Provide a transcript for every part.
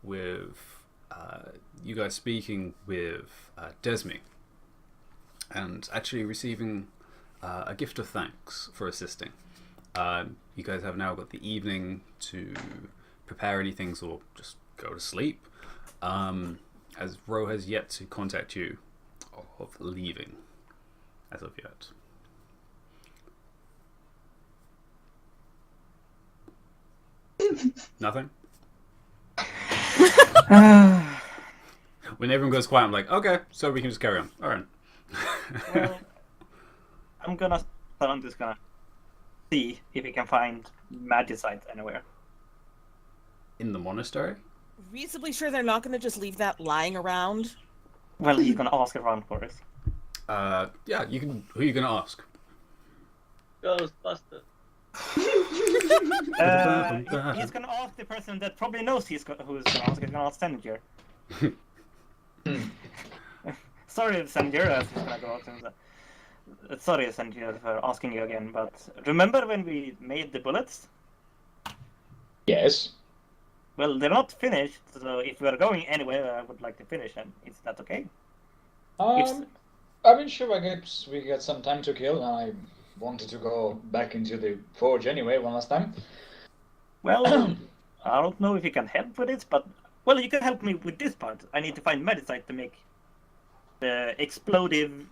with you guys speaking with Desmi and actually receiving a gift of thanks for assisting. You guys have now got the evening to prepare anything or just go to sleep, as Ro has yet to contact you of leaving as of yet. Nothing? When everyone goes quiet, I'm like, okay, so we can just carry on. Alright. Well, I'm just gonna see if we can find magicite anywhere. In the monastery? Reasonably sure they're not going to just leave that lying around. Well, he's gonna ask around for it. Yeah, you can. Who are you gonna ask? Ghostbuster. He's gonna ask the person that probably knows who's gonna ask. He's gonna ask Senator. Sorry, Senator, he's gonna go out and sorry, Senator, for asking you again, but remember when we made the bullets? Yes. Well, they're not finished, so if we're going anywhere, I would like to finish them. Is that okay? I mean, sure, I guess we got some time to kill, and I wanted to go back into the forge anyway one last time. Well, I don't know if you can help with it, but, well, you can help me with this part. I need to find medicite to make the explosive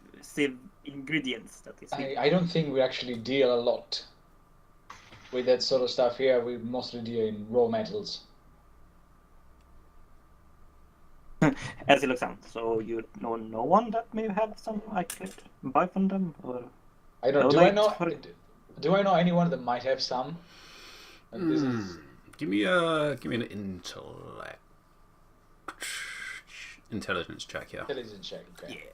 ingredients that is needed. I don't think we actually deal a lot with that sort of stuff here. We mostly deal in raw metals. As it looks out. So you know no one that may have some I could buy from them, or I don't. Do I know anyone that might have some? This is... Give me an intelligence check here. Intelligence check. Okay.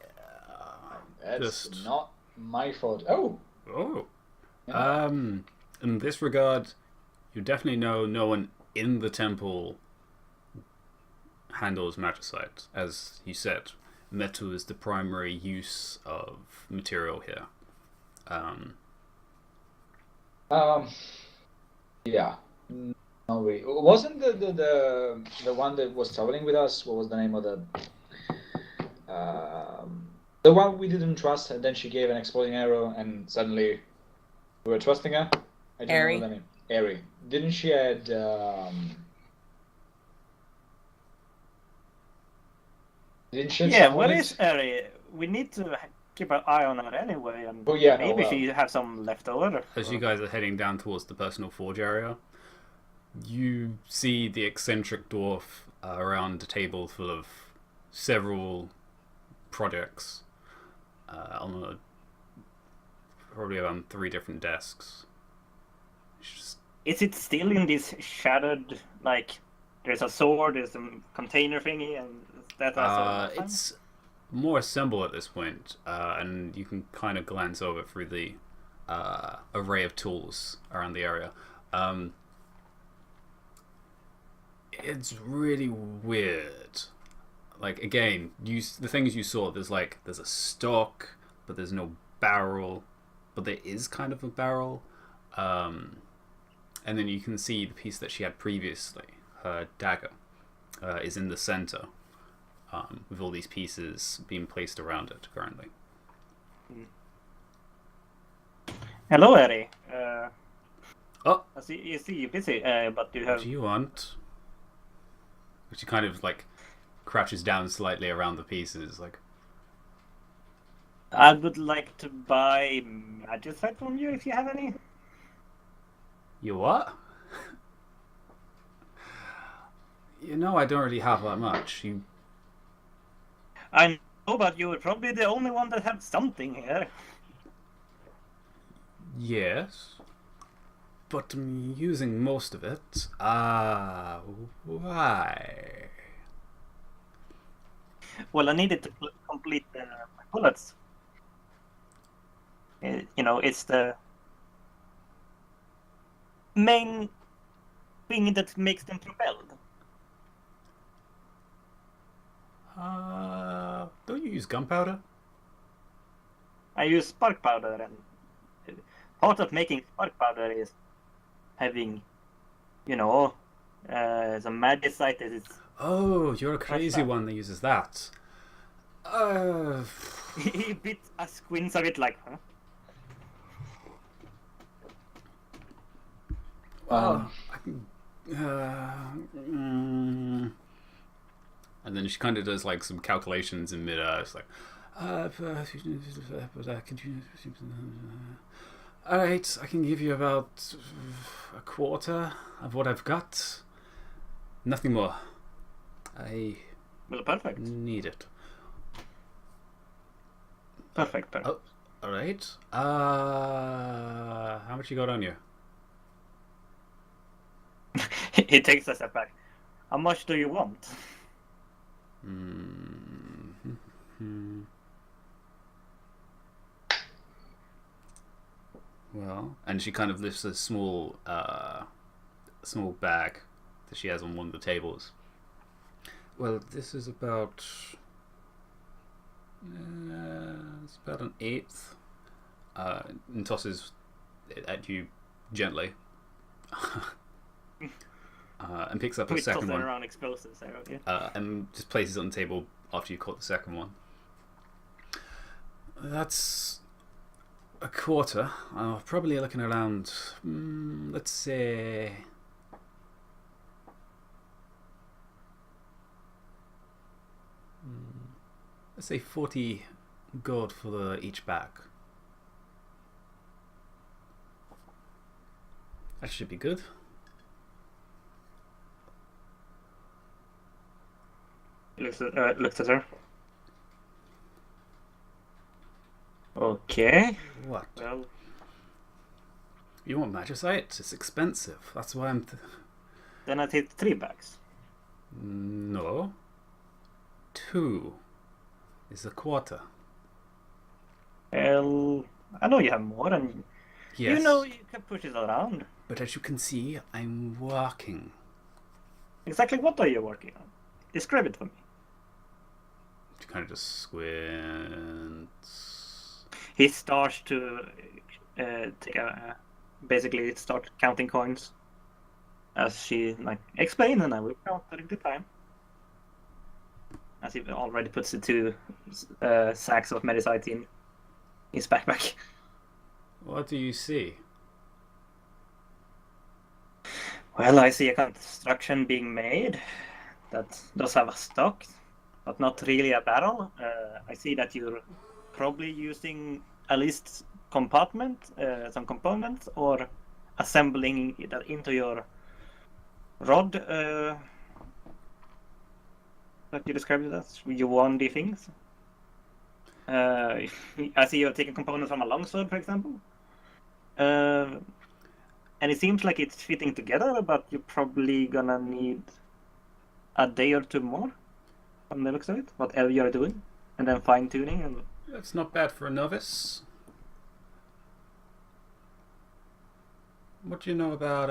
Yeah. That's not my fault. Oh. Yeah. In this regard, you definitely know no one in the temple handles magicite. As you said, metal is the primary use of material here. Yeah. No, we wasn't the one that was traveling with us. What was the name of the one we didn't trust, and then she gave an exploding arrow, and suddenly we were trusting her. I don't know the name. Ari. Didn't she add? Didn't she? Yeah. What is Ari? We need to keep an eye on her anyway, and maybe she have some leftover. As you guys are heading down towards the personal forge area, you see the eccentric dwarf around a table full of several projects on probably around 3 different desks. Is it still in this shattered, like, there's a sword, there's a container thingy, and that it's more assembled at this point, and you can kind of glance over through the array of tools around the area. It's really weird. Like, again, the things you saw, there's a stock, but there's no barrel, but there is kind of a barrel. And then you can see the piece that she had previously, her dagger, is in the center, with all these pieces being placed around it currently. Hello, Ari. Oh! I see you're busy, but do you have... What do you want? She kind of, crouches down slightly around the pieces, like... I would like to buy magicite from you, if you have any. You what? You know, I don't really have that much. I know, but you're probably the only one that has something here. Yes. But I'm using most of it. Why? Well, I needed to complete my bullets. It's the main thing that makes them propelled. Don't you use gunpowder? I use spark powder, and part of making spark powder is having, The magicite is... Oh, you're a crazy that? one that uses that. He bit a squints of it like, huh? Well, I can, and then she kind of does like some calculations in mid-air. It's like, all right, I can give you about a quarter of what I've got. Nothing more. I Well, perfect. need it. Perfect. Oh, all right. How much you got on you? He takes a step back. How much do you want? Well, and she kind of lifts a small bag that she has on one of the tables. Well, this is about it's about an eighth, and tosses it at you gently, and picks up a We second toss one, around explosives there, okay? and just places it on the table after you caught the second one. That's a quarter. Probably looking around, let's say, let's say 40 gold for each bag. That should be good. Looks at her. Okay. What? Well, You want magicite? It's expensive. That's why I'm... then I take 3 bags. No. 2 is a quarter. Well, I know you have more, and Yes. you know you can push it around. But as you can see, I'm working. Exactly what are you working on? Describe it for me. She kind of just squints. He starts to basically start counting coins as she explain, and I will count during the time. As he already puts the 2 sacks of medicite in his backpack. What do you see? Well, I see a construction being made that does have a stock, but not really a barrel. I see that you're probably using at least some components, or assembling that into your rod that you described it as. You won the things. I see you're taking components from a longsword, for example. And it seems like it's fitting together, but you're probably gonna need a day or 2 more from the looks of it, whatever you're doing, and then fine tuning. And That's not bad for a novice. What do you know about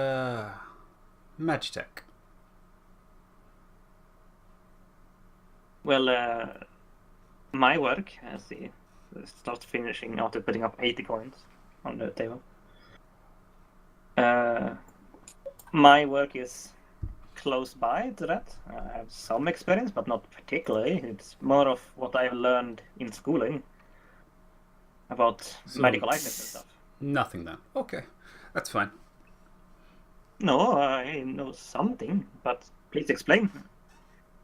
Magitech? well, my work, as he starts finishing after putting up 80 coins on the table. My work is close by to that. I have some experience, but not particularly. It's more of what I've learned in schooling about medical items and stuff. Nothing then. Okay, that's fine. No, I know something, but please explain.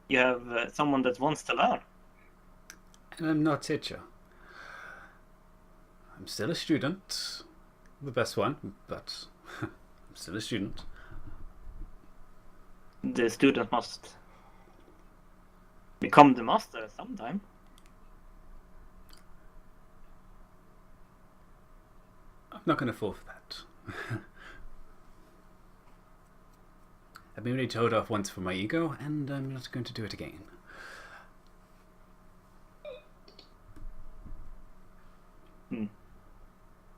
You have someone that wants to learn. And I'm not a teacher. I'm still a student. The best one, but I'm still a student. The student must become the master sometime. I'm not going to fall for that. I've been really told off once for my ego, and I'm not going to do it again.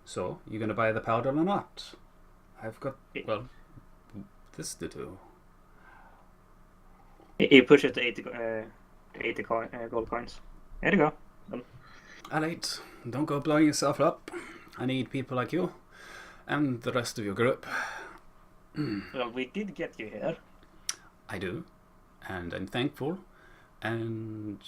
So, you going to buy the powder or not? I've got, well, this to do. He pushes the 80 gold coins. There you go. Alright, don't go blowing yourself up. I need people like you, and the rest of your group. Well, we did get you here. I do, and I'm thankful. And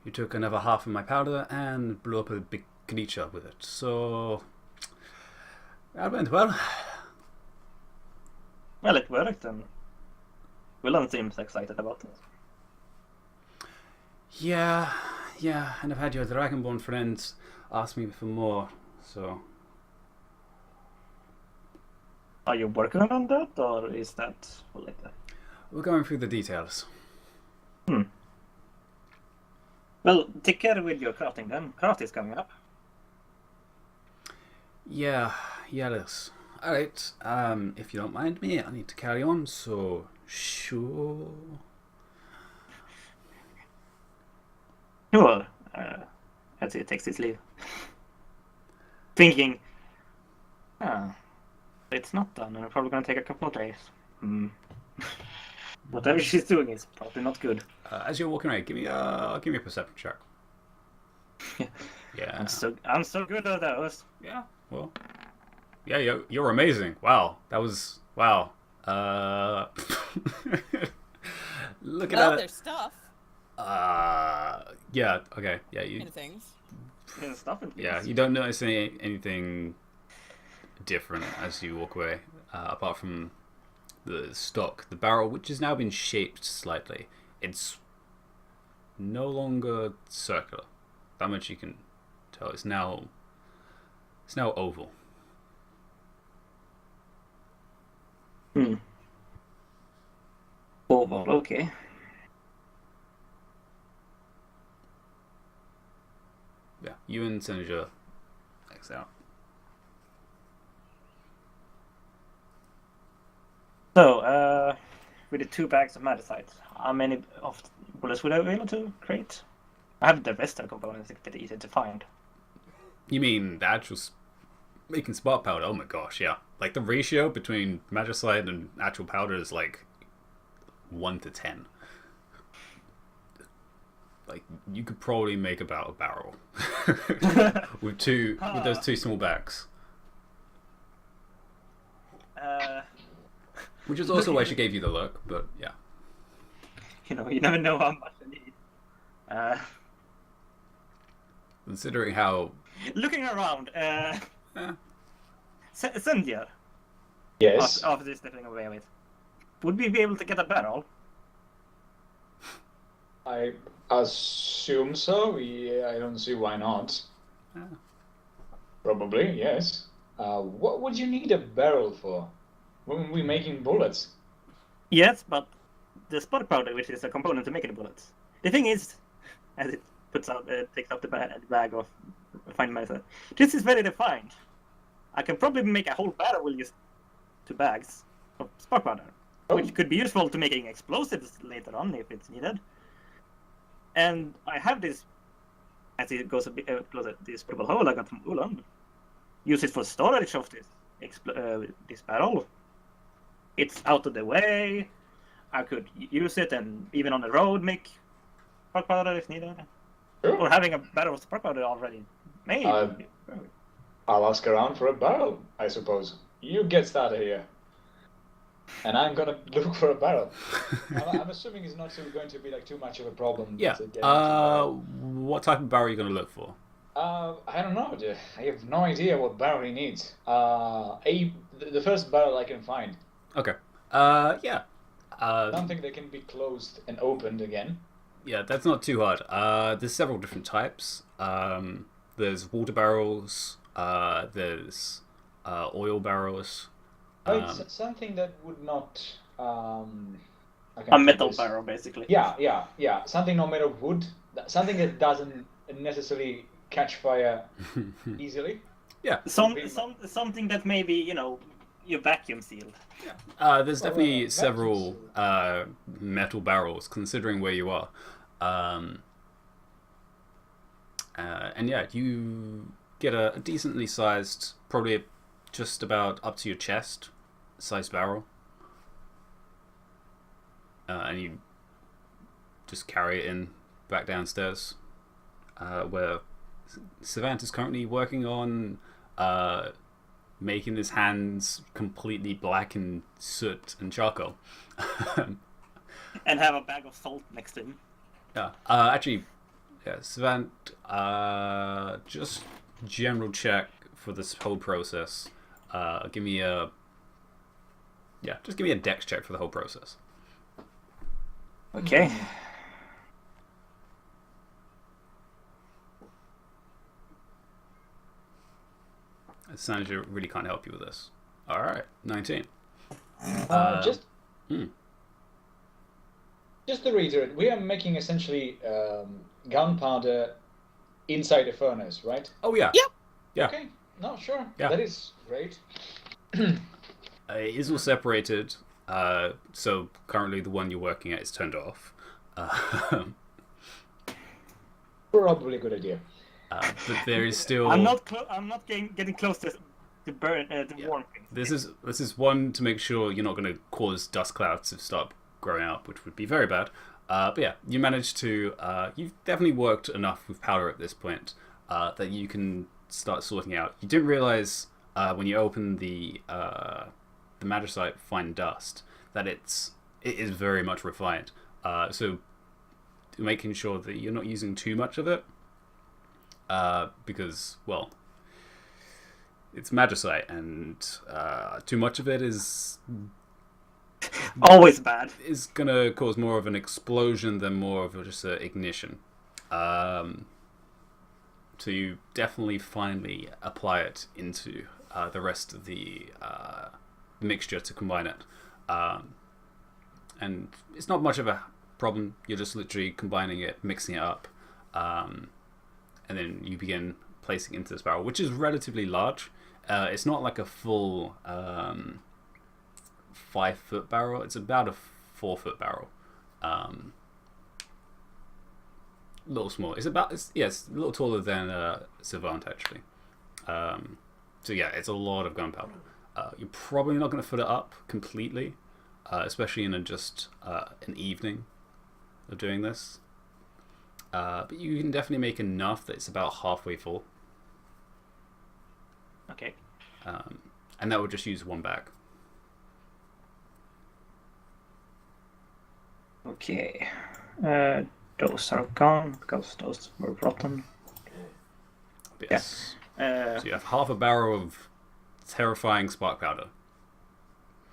you took another half of my powder and blew up a big creature with it. So that went well. Well, it worked, and Willem seems excited about it. Yeah, and I've had your Dragonborn friends ask me for more, so... Are you working on that, or is that later? We're going through the details. Well, take care with your crafting then. Craft is coming up. Yeah, it is. Alright, if you don't mind me, I need to carry on, so... Sure... Sure. As he takes his leave. Thinking, it's not done, and it's probably going to take a couple of days. Whatever she's doing is probably not good. As you're walking away, give me a perception check. Yeah. I'm so good at those. Yeah. Well. Yeah, you're amazing. Wow. That was wow. Looking at it. There's stuff. Yeah. Okay. Yeah. You. And things. Stuff and things. Yeah. You don't notice anything different as you walk away, apart from the stock, the barrel, which has now been shaped slightly. It's no longer circular. That much you can tell. It's now oval. Oval, okay. Yeah, you and Senator X out. So, with the 2 bags of magicite, how many of bullets would I be able to create? I have the Vestal components, it's a bit easy to find. You mean the actual making spark powder? Oh my gosh, yeah. Like the ratio between magicite and actual powder is like 1 to 10. Like you could probably make about a barrel with those 2 small bags. Which is also why she gave you the look, but yeah. You never know how much I need. Considering how... Looking around, Cynthia. Yes. After this stepping away with, would we be able to get a barrel? I assume so. Yeah, I don't see why not. Probably, yes. What would you need a barrel for? When we're making bullets? Yes, but the spark powder, which is a component to making the bullets. The thing is, as it takes out the bag of refined magicite, this is very defined. I can probably make a whole barrel with just 2 bags of spark powder, which could be useful to making explosives later on if it's needed. And I have this, as it goes a bit closer, this purple hole I got from Ulan. Use it for storage of this barrel. It's out of the way. I could use it and even on the road make spark powder if needed. Sure. Or having a barrel of spark powder already made. I'll ask around for a barrel, I suppose. You get started here. And I'm gonna look for a barrel. I'm assuming it's not going to be like too much of a problem. Yeah. To get what type of barrel are you going to look for? I don't know. I have no idea what barrel he needs. The first barrel I can find. Okay. Yeah. Something that can be closed and opened again. Yeah, that's not too hard. There's several different types. There's water barrels. There's oil barrels. It's something that would not. A metal barrel, basically. Yeah. Something not made of wood. Something that doesn't necessarily catch fire easily. Yeah. Something that maybe you vacuum sealed. Yeah. There's definitely several metal barrels, considering where you are. And yeah, you get a decently sized, probably just about up to your chest sized barrel. And you just carry it in back downstairs, where Savant is currently working on making his hands completely black in soot and charcoal. And have a bag of salt next to him. Yeah. Actually, yeah, Savant, just general check for this whole process. Give me a dex check for the whole process. Okay. Sanager really can't help you with this. All right, 19. Just to reiterate, we are making essentially gunpowder inside the furnace, right? Oh yeah. Yep. Yeah. Okay. No, sure. Yeah. That is great. It is all separated. So currently the one you're working at is turned off. Probably a good idea. But there is still. I'm not getting close to burn the warm thing. This is one to make sure you're not going to cause dust clouds to start growing up, which would be very bad. But yeah, you managed to. You've definitely worked enough with powder at this point that you can start sorting out. You didn't realize when you open the magicite fine dust that it is very much refined. So making sure that you're not using too much of it, because well, it's magicite, and too much of it is always bad. Is gonna cause more of an explosion than more of just an ignition. So you definitely finally apply it into the rest of the mixture to combine it. And it's not much of a problem. You're just literally combining it, mixing it up, and then you begin placing it into this barrel, which is relatively large. It's not like a full 5-foot barrel. It's about a 4-foot barrel. A little small. It's a little taller than Savant actually. So yeah, it's a lot of gunpowder. You're probably not going to fill it up completely, especially in just an evening of doing this. But you can definitely make enough that it's about halfway full. Okay. And that would just use one bag. Okay. Those are gone because those were rotten. Yes. Yeah. So you have half a barrel of terrifying spark powder.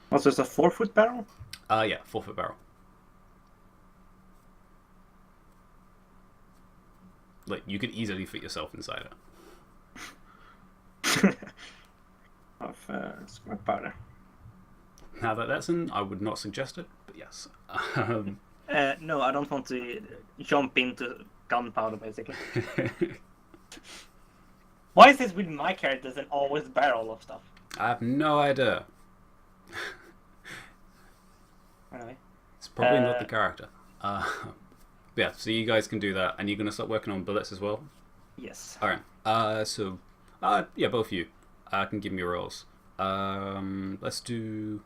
Was this a 4-foot barrel? Yeah, 4-foot barrel. Like, you could easily fit yourself inside it. Of spark powder. Now that that's in, I would not suggest it, but yes. No, I don't want to jump into gunpowder, basically. Why is this with my characters and always barrel of stuff? I have no idea. Anyway. It's probably not the character. Yeah, so you guys can do that, and you're going to start working on bullets as well? Yes. Alright, so, yeah, both of you can give me your rolls. Let's do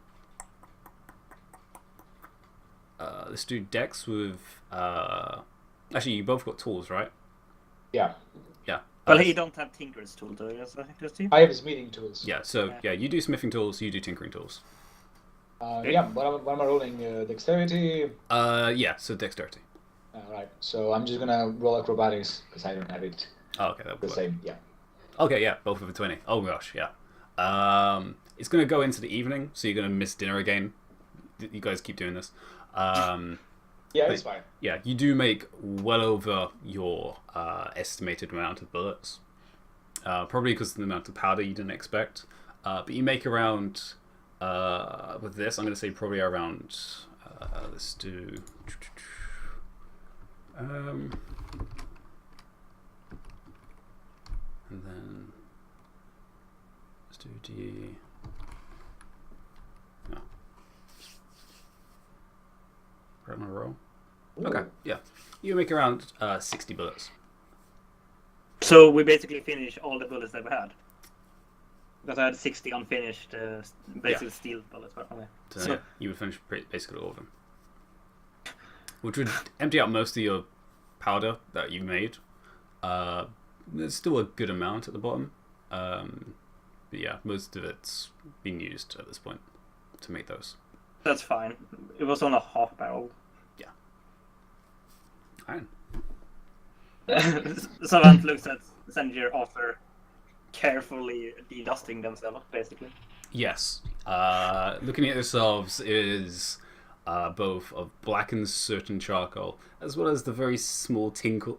Dex with, actually, you both got tools, right? Yeah. Yeah. Well, you don't have Tinker's tool, do you? I have smithing tools. Yeah, so, yeah, you do smithing tools, you do tinkering tools. Yeah, what am I rolling? Dexterity? Yeah, so dexterity. Alright, so I'm just gonna roll acrobatics, because I don't have it Oh, okay, that would the work. same, yeah. Okay, yeah, both of a 20. Oh gosh, yeah. It's going to go into the evening, so you're going to miss dinner again. You guys keep doing this. Yeah, it's fine. Yeah, you do make well over your estimated amount of bullets. Probably because of the amount of powder you didn't expect. But you make around, with this, I'm going to say probably around, let's do... and then let's do D. No. Right on a roll. Okay, yeah. You make around 60 bullets. So we basically finished all the bullets that we had. Because I had 60 unfinished, basically steel bullets. But okay. So yeah, you would finish basically all of them. Which would empty out most of your powder that you made. There's still a good amount at the bottom. But yeah, most of it's been used at this point to make those. That's fine. It was on a half barrel. Yeah. Fine. Savant looks at Senjir after carefully de-dusting themselves, basically. Yes. Looking at yourselves is both of blackened soot and charcoal, as well as the very small tinkle,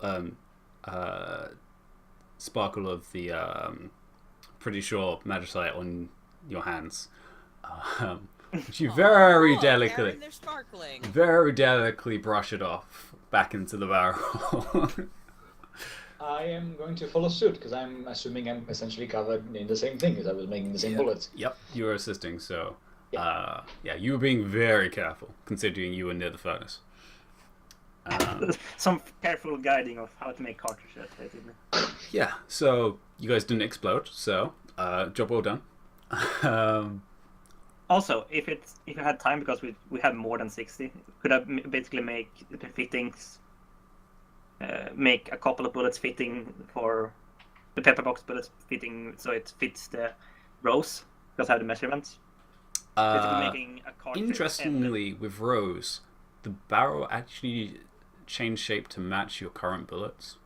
sparkle of the pretty sure magicite on your hands, which you very delicately, Aaron, they're sparkling. very delicately brush it off back into the barrel. I am going to follow suit because I'm assuming I'm essentially covered in the same thing as I was making the same bullets. Yep, you were assisting, so you were being very careful considering you were near the furnace. Some careful guiding of how to make cartridges, basically. Yeah, so you guys didn't explode, so job well done. Also, if you had time, because we have more than 60, could I basically make the fittings, make a couple of bullets fitting for the pepper box bullets fitting so it fits the rows, because I have the measurements. Basically making a cartridge. Interestingly, with Rose, the barrel actually changed shape to match your current bullets.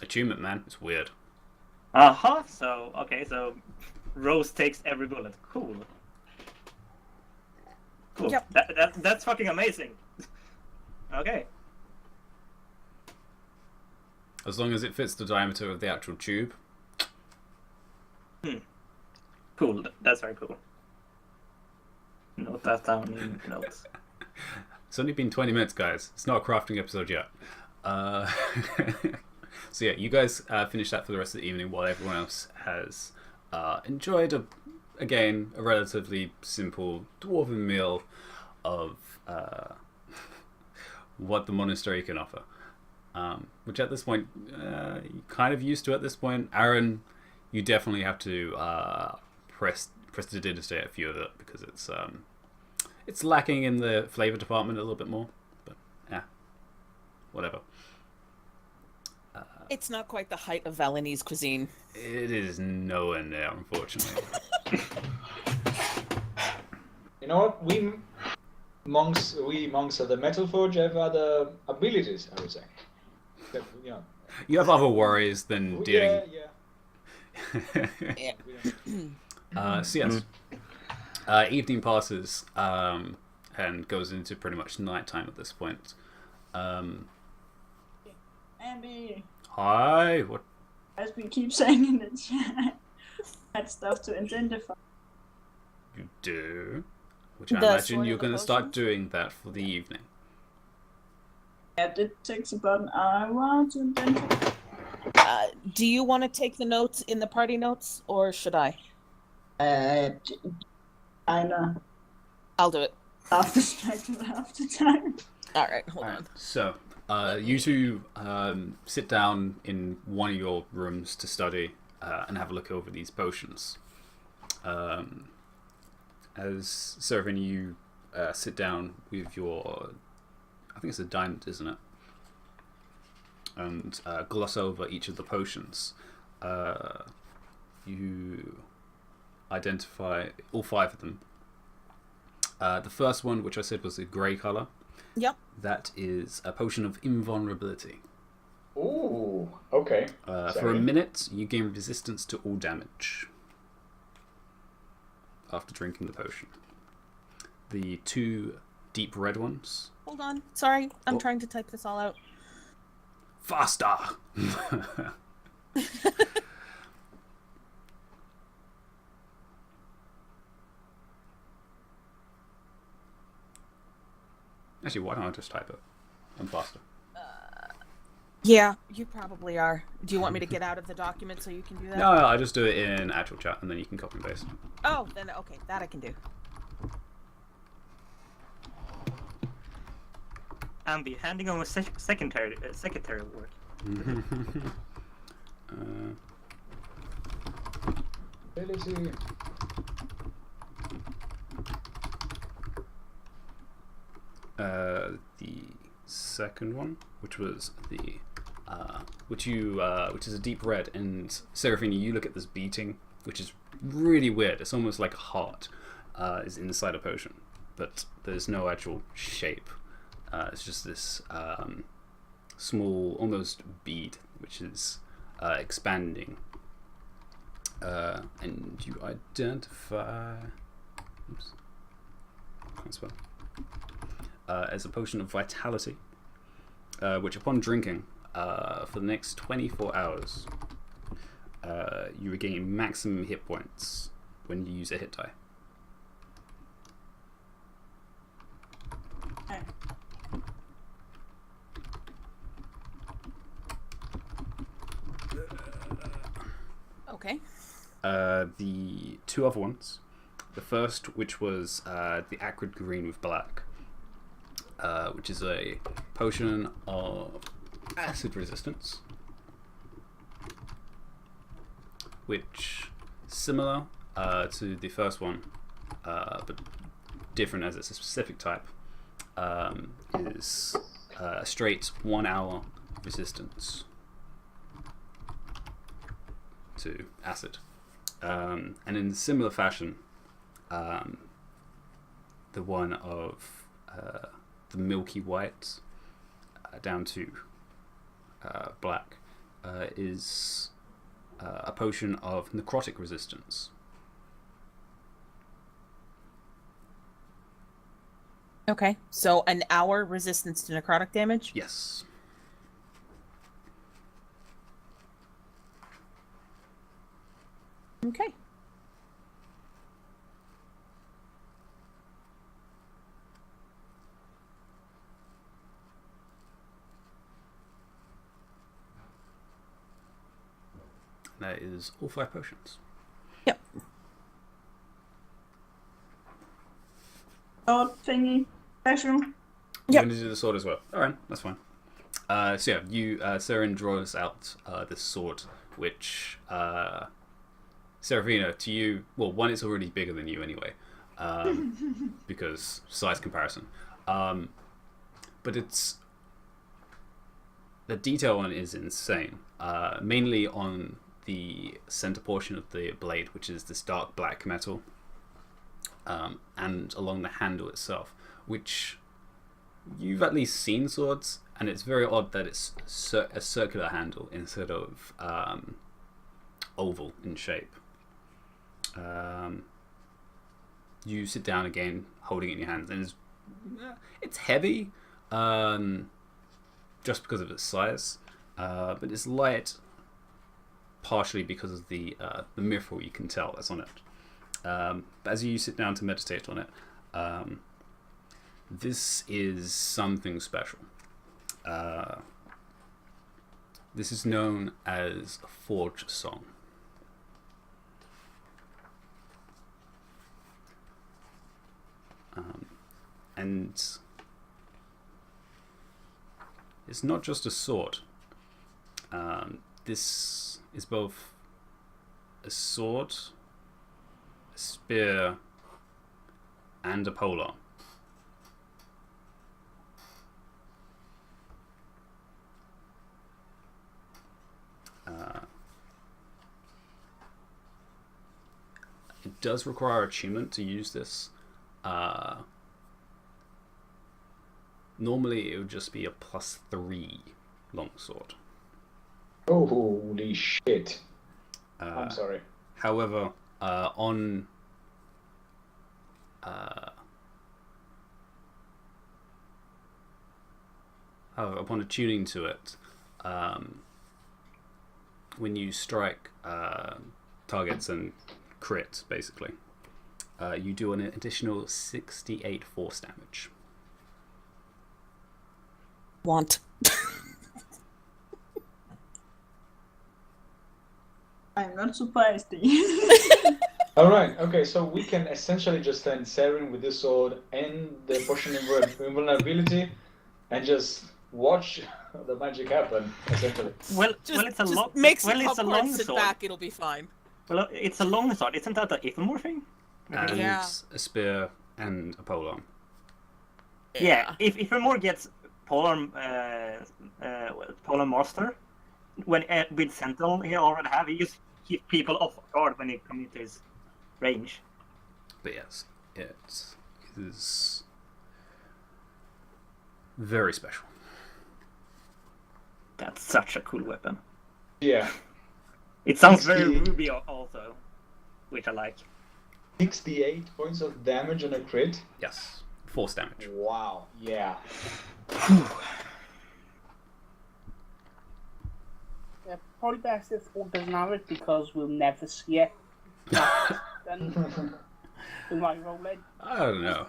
Attunement, man, it's weird. Aha, so Rose takes every bullet. Cool. Yep. That's fucking amazing. Okay. As long as it fits the diameter of the actual tube. Cool. That's very cool. Note that down in notes. It's only been 20 minutes, guys. It's not a crafting episode yet. So yeah, you guys finish that for the rest of the evening while everyone else has enjoyed, a relatively simple dwarven meal of what the monastery can offer. Which at this point, you're kind of used to at this point. Aaron, you definitely have to prestidigitate a few of it because it's lacking in the flavor department a little bit more. But yeah, whatever. It's not quite the height of Balinese cuisine. It is nowhere near, unfortunately. You know what? We monks of the Metal Forge have other abilities, I would say. That, you know, You have other worries than dealing. Yeah. So yes, evening passes and goes into pretty much nighttime at this point. Andy, Hi. What? as we keep saying in the chat, that stuff to identify. You do? Which I The imagine sword you're and the going to start potions? doing that for the evening. Yeah, it takes about an hour to identify. Do you want to take the notes in the party notes, or should I? Kinda I'll do it. after time. All right, hold Alright, on. so you two sit down in one of your rooms to study and have a look over these potions. As Servin, you sit down with your, I think it's a diamond, isn't it? And gloss over each of the potions. You identify all 5 of them. The first one, which I said was a grey colour, Yep. that is a potion of invulnerability. Ooh, okay. For a minute, you gain resistance to all damage after drinking the potion. The 2 deep red ones. Hold on. Sorry, I'm Oh. trying to type this all out. Faster! Actually, why don't I just type it? I'm faster. Yeah, you probably are. Do you want me to get out of the document so you can do that? No, I just do it in actual chat and then you can copy and paste. Oh, then okay, that I can do. Ambi, handing over secretary work. Ability. The second one, which was the which is a deep red. And Seraphina, you look at this beating, which is really weird. It's almost like a heart is inside a potion, but there's no actual shape. It's just this small, almost bead, which is expanding. And you identify... Oops. Can't spell. As a potion of vitality, which upon drinking for the next 24 hours, you regain maximum hit points when you use a hit die. Okay. Okay. The two other ones. The first, which was the acrid green with black, which is a potion of acid resistance, which similar to the first one, but different as it's a specific type, is a straight 1 hour resistance to acid. And in similar fashion, the one of the milky white down to black is a potion of necrotic resistance. Okay. So an hour resistance to necrotic damage? Yes. Okay. That is all 5 potions. Yep. Sword thingy. Special. You're Yep. going to do the sword as well. Alright, that's fine. So yeah, Seren draws out this sword, which, Seraphina, to you, well, one, it's already bigger than you anyway, because size comparison. But the detail on it is insane. Mainly on the center portion of the blade, which is this dark black metal, and along the handle itself, which you've at least seen swords, and it's very odd that it's a circular handle instead of oval in shape. You sit down again, holding it in your hands, and it's heavy, just because of its size, but it's light, partially because of the mithril you can tell that's on it. But as you sit down to meditate on it, this is something special. This is known as a Forge Song. And it's not just a sword. This is both a sword, a spear, and a polearm. It does require attunement to use this. Normally it would just be a +3 longsword. Oh, holy shit. I'm sorry. However, upon attuning to it, when you strike targets and crit, basically, you do an additional 68 force damage. Want. I'm not surprised. Alright, okay, so we can essentially just send Seren with this sword and the potion of invulnerability and just watch the magic happen, essentially. Well, it's a Just long. make some Well, it's a popcorn, long sit sword. back, it'll be fine. Well, it's a long sword. Isn't that an Ithamore thing? And Yeah. a spear and a polearm. Yeah. If Ithamore gets Polar Master, when with Sentinel he already have, he just keep people off guard when he come into his range. But yes, it is very special. That's such a cool weapon. Yeah. It sounds very 60 Ruby also, which I like. 68 points of damage on a crit. Yes, force damage. Wow. Yeah. Yeah, probably best if one doesn't have it because we'll never see it. Then we might roll in. I don't know.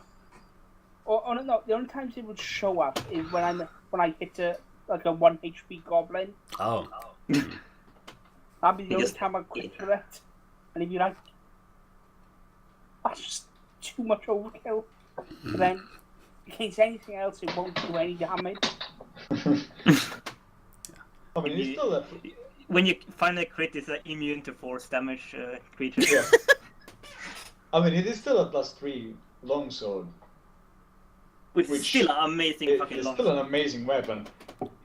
Or no, the only times it would show up is when I hit a 1 HP goblin. Oh. That'd be the only time I quit for it. And if you're like, that's just too much overkill. But then, against anything else, it won't do any damage. I mean, it's still a... When you find a crit, it's immune to force damage creature. Yeah. I mean, it is still a +3 longsword. Which is still an amazing fucking It's long. still an amazing weapon.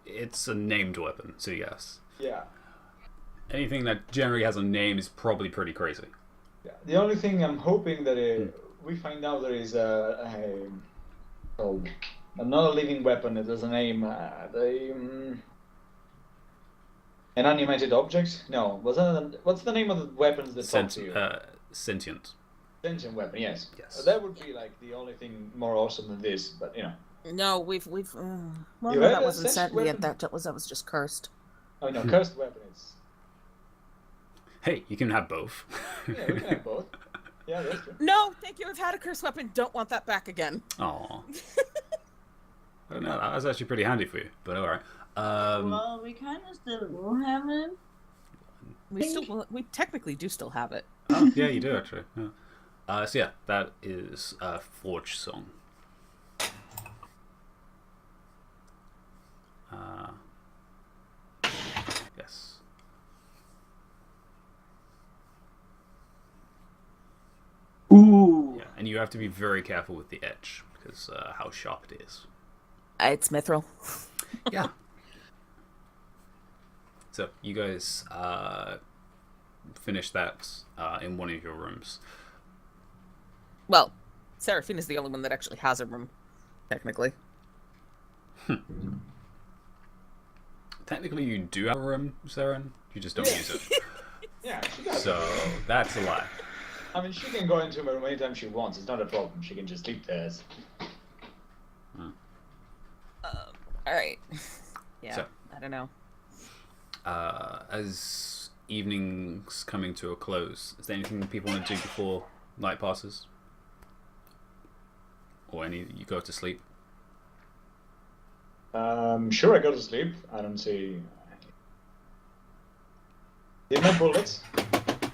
It's a named weapon, so yes. Yeah. Anything that generally has a name is probably pretty crazy. Yeah. The only thing I'm hoping that we find out there is another living weapon. It has a name. An animated object? No. What's the name of the weapons that talk to you? Sentient. Sentient weapon. Yes. Yes. That would be like the only thing more awesome than this. But you know. No, we've. Well, You no, had that a wasn't sentient sentient. weapon? That was just cursed. Oh no, cursed weapon. It's Hey, you can have both. yeah, we can have both. Yeah, that's true. No, thank you. I've had a cursed weapon. Don't want that back again. Aw. I don't know, that was actually pretty handy for you, but alright. Well, we kind of still will have it. We technically do still have it. Oh, yeah, you do actually. Yeah. So yeah, that is Forge Song. Yes. Ooh. Yeah, and you have to be very careful with the edge because how sharp it is. It's mithril. Yeah. So you guys finish that in one of your rooms. Well, Seraphina's the only one that actually has a room, technically. Technically, you do have a room, Saren. You just don't use it. Yeah, she does. So that's a lie. I mean, she can go into her room anytime she wants. It's not a problem. She can just sleep there. All right. Yeah, So- I don't know. As evening's coming to a close, is there anything people want to do before night passes? Or you go to sleep? Sure, I go to sleep. I don't see. Did my bullets?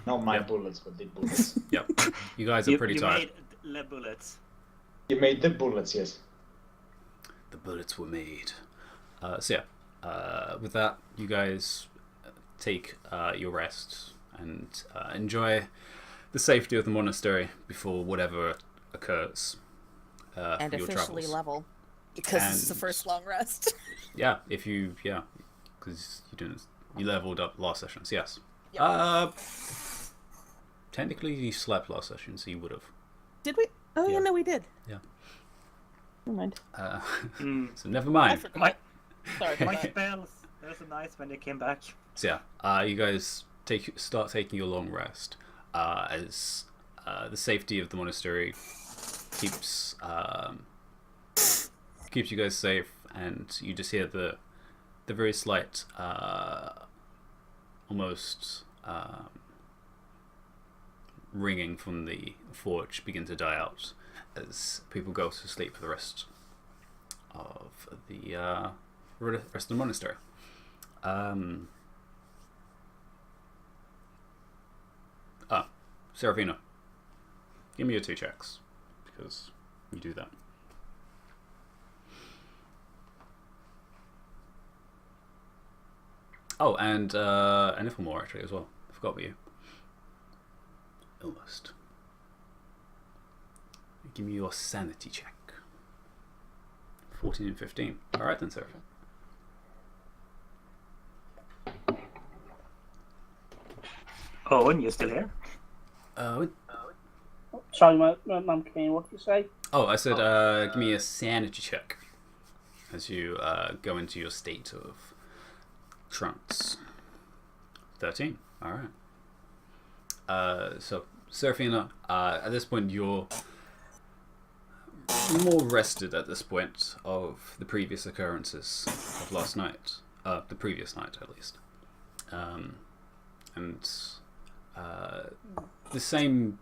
Not my Yep. bullets, but the bullets. Yep. You guys are pretty you tired. made the bullets. You made the bullets, yes. The bullets were made. So yeah, with that, you guys take your rest and enjoy the safety of the monastery before whatever occurs And for your officially travels. level. Because this is the And- first long rest. Yeah, because you leveled up last session. So yes. Yep. Technically, you slept last session, so you would have. Did we? Oh, Yeah. yeah, no, we did. Yeah. Never mind. So never I mind. forgot. Sorry My about that. spells. Those are nice when they came back. So yeah, you guys start taking your long rest as the safety of the monastery keeps you guys safe, and you just hear the very slight, almost ringing from the forge begin to die out as people go to sleep for the rest of the monastery. Seraphina, give me your 2 checks, because you do that. Oh, and Ifilmore actually as well. I forgot about you. Almost. Give me your sanity check 14 and 15. All right then, Seraph. Oh, and you're still here? Sorry, Mum Kane, what did you say? Oh, I said give me a sanity check as you go into your state of trance. 13. All right. So, Seraphina, at this point you're more rested at this point of the previous occurrences of last night. The previous night, at least. And the same,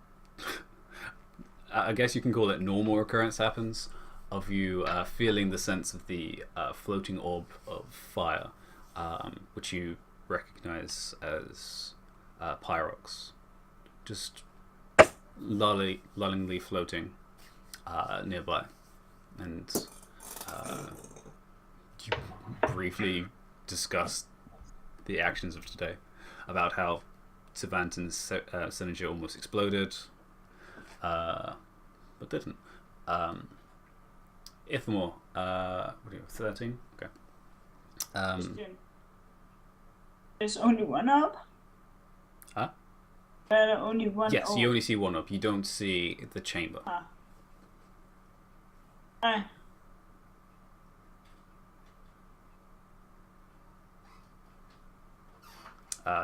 I guess you can call it normal occurrence happens, of you feeling the sense of the floating orb of fire, which you recognize as Pyrox, just lullingly floating nearby. And you briefly discussed the actions of today, about how Savanton's synergy almost exploded, but didn't. Ithamore, what are you, 13? Okay. There's only one up? Huh? Only one Yes, orb. you only see one up. You don't see the chamber.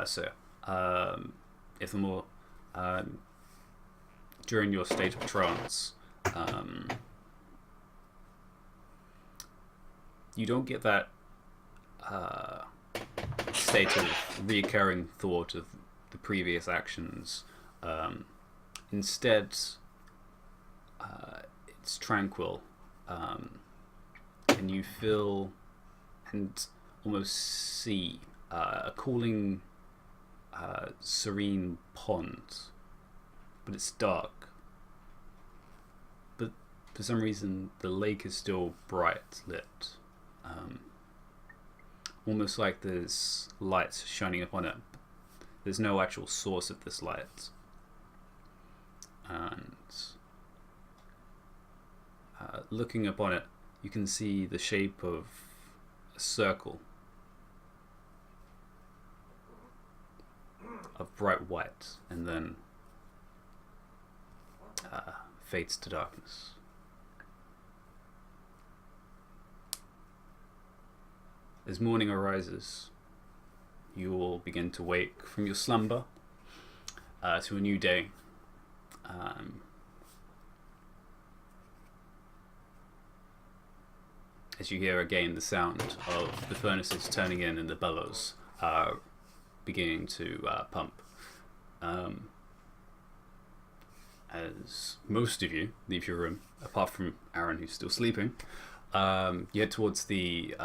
So, Ithamore, during your state of trance, you don't get that state of reoccurring thought of the previous actions. Instead, it's tranquil, and you feel and almost see a cooling, serene pond, but it's dark. But for some reason, the lake is still bright lit, almost like there's lights shining upon it. There's no actual source of this light, and looking upon it, you can see the shape of a circle of bright white, and then fades to darkness. As morning arises, you all begin to wake from your slumber to a new day. As you hear again the sound of the furnaces turning in and the bellows beginning to pump. As most of you leave your room, apart from Aaron, who's still sleeping, you head towards the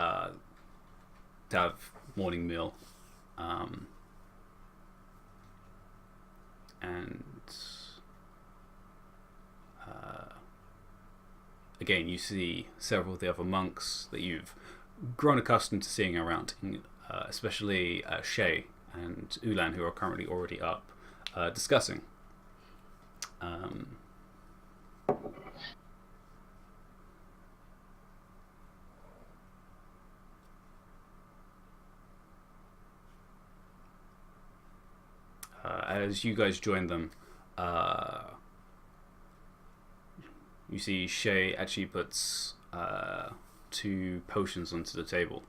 Dav morning meal, and again you see several of the other monks that you've grown accustomed to seeing around, especially Shay and Ulan, who are currently already up, discussing. As you guys join them, you see Shay actually puts 2 potions onto the table,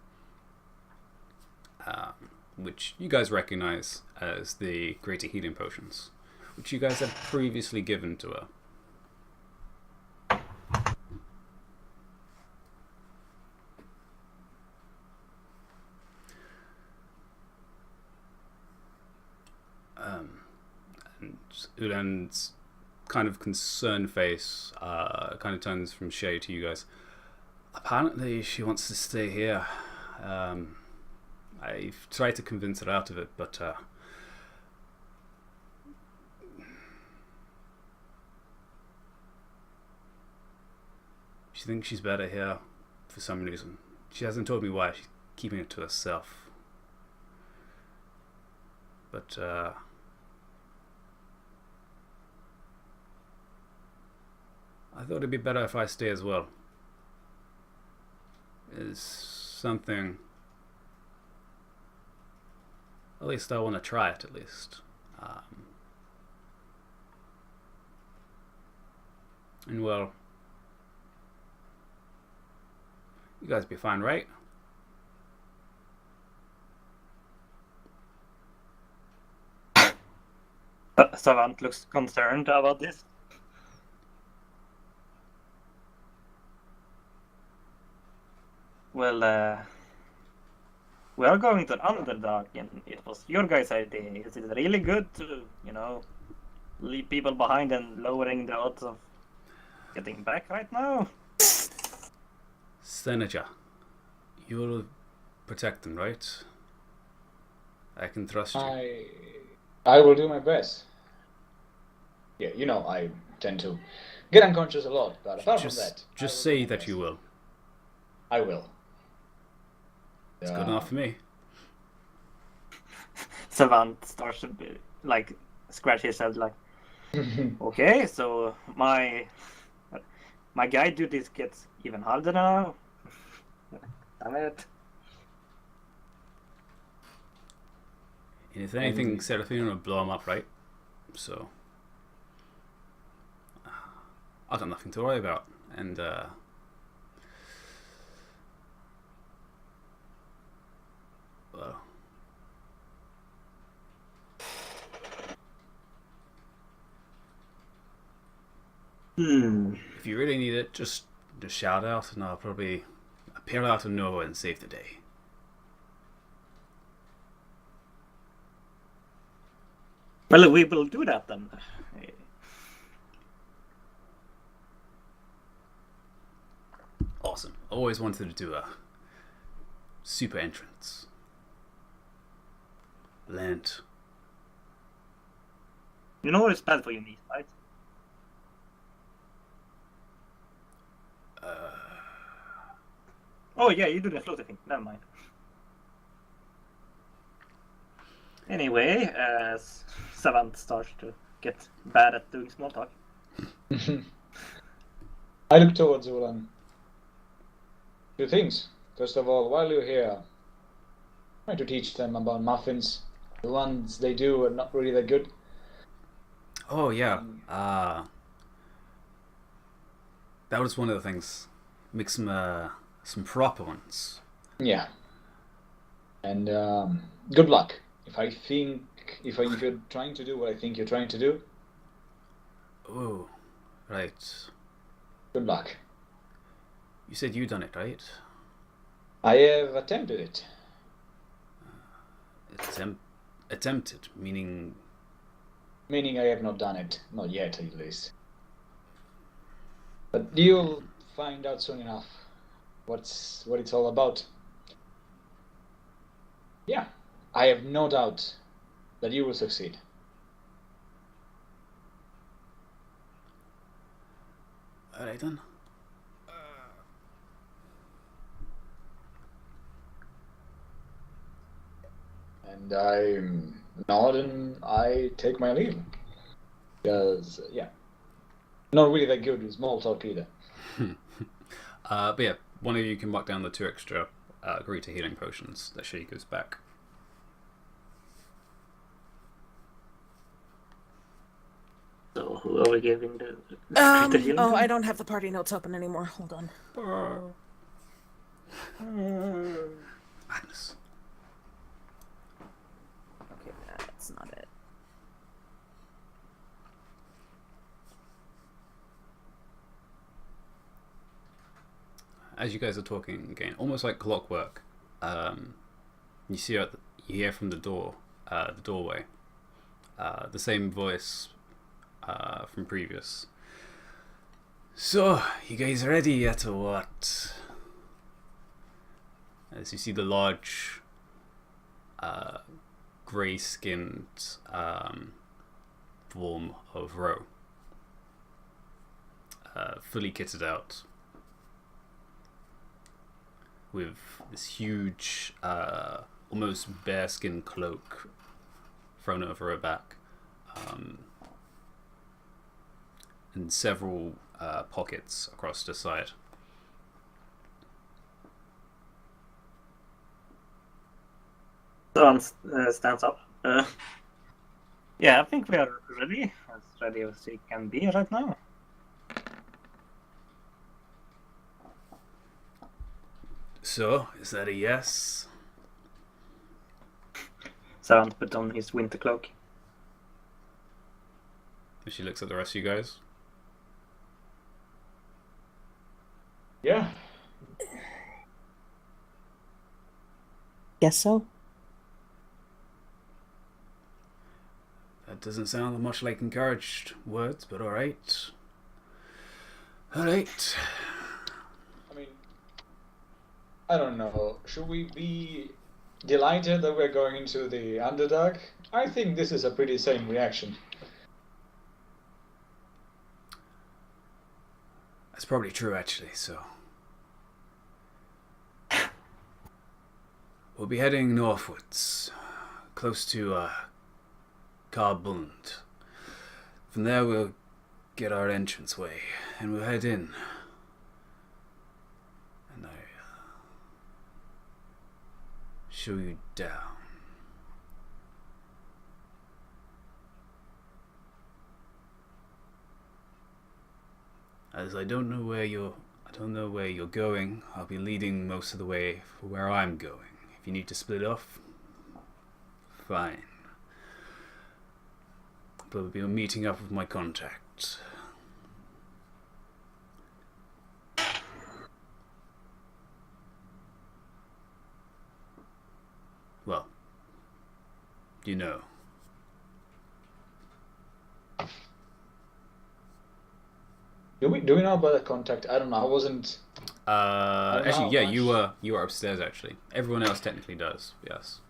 which you guys recognize as the greater healing potions, which you guys had previously given to her. And Ulan's kind of concerned face kind of turns from Shay to you guys. Apparently she wants to stay here. I've tried to convince her out of it, but she thinks she's better here for some reason. She hasn't told me why. She's keeping it to herself. But I thought it'd be better if I stay as well. is something. At least I want to try it. At least. And well, you guys be fine, right? Savant looks concerned about this. Well, we are going to Underdark, and it was your guys' idea. Is it really good to, leave people behind and lowering the odds of getting back right now? Senator, you'll protect them, right? I can trust you. I will do my best. Yeah, I tend to get unconscious a lot, but apart from that, just say that you will. I will. It's good enough for me. Savant starts to scratch his head like, okay, so my guide duties gets even harder now. Damn it. And if anything, Seraphina will blow him up, right? So I got nothing to worry about, and well, if you really need it, just shout out, and I'll probably appear out of nowhere and save the day. Well, we will do that then. Awesome. I always wanted to do a super entrance. Land. You know it's bad for your knees, right? Oh yeah, you do the floaty thing. Never mind. Anyway, as Savant starts to get bad at doing small talk. I look towards Ulan. Two things. First of all, while you're here, try to teach them about muffins. The ones they do are not really that good. Oh yeah. That was one of the things. Make some proper ones. Yeah. And good luck. If you're trying to do what I think you're trying to do, Oh, right. good luck. You said you done it, right? I have attempted it. Attempted, meaning. Meaning I have not done it. Not yet, at least. But you'll find out soon enough what it's all about. Yeah, I have no doubt that you will succeed. Alright then. And I nod and I take my leave. Because, yeah, not really that good with small talk either. But yeah, one of you can mark down the 2 extra Garita healing potions that she goes back. So who are we giving the healing to? I don't have the party notes open anymore. Hold on. Madness. Okay, that's not it. As you guys are talking again, almost like clockwork, you hear from the doorway, the same voice from previous. So, you guys ready yet or what? As you see the large, grey-skinned form of Ro, fully kitted out, with this huge, almost bearskin cloak thrown over her back, and several pockets across the side. Someone stands up. Yeah, I think we are ready. As ready as we can be right now. So, is that a yes? Someone put on his winter cloak. And she looks at the rest of you guys. Yeah. Guess so. That doesn't sound much like encouraged words, but alright. Alright. I mean, I don't know. Should we be delighted that we're going into the Underdark? I think this is a pretty sane reaction. That's probably true, actually, so. We'll be heading northwards, close to Karbund. From there, we'll get our entranceway, and we'll head in. And show you down. As I don't know where you're going, I'll be leading most of the way for where I'm going. If you need to split off, fine. But we'll be meeting up with my contact. Well, you know. Do we know about the contact? I don't know. I wasn't. Actually, yeah, much. you were upstairs. Actually, everyone else technically does. Yes.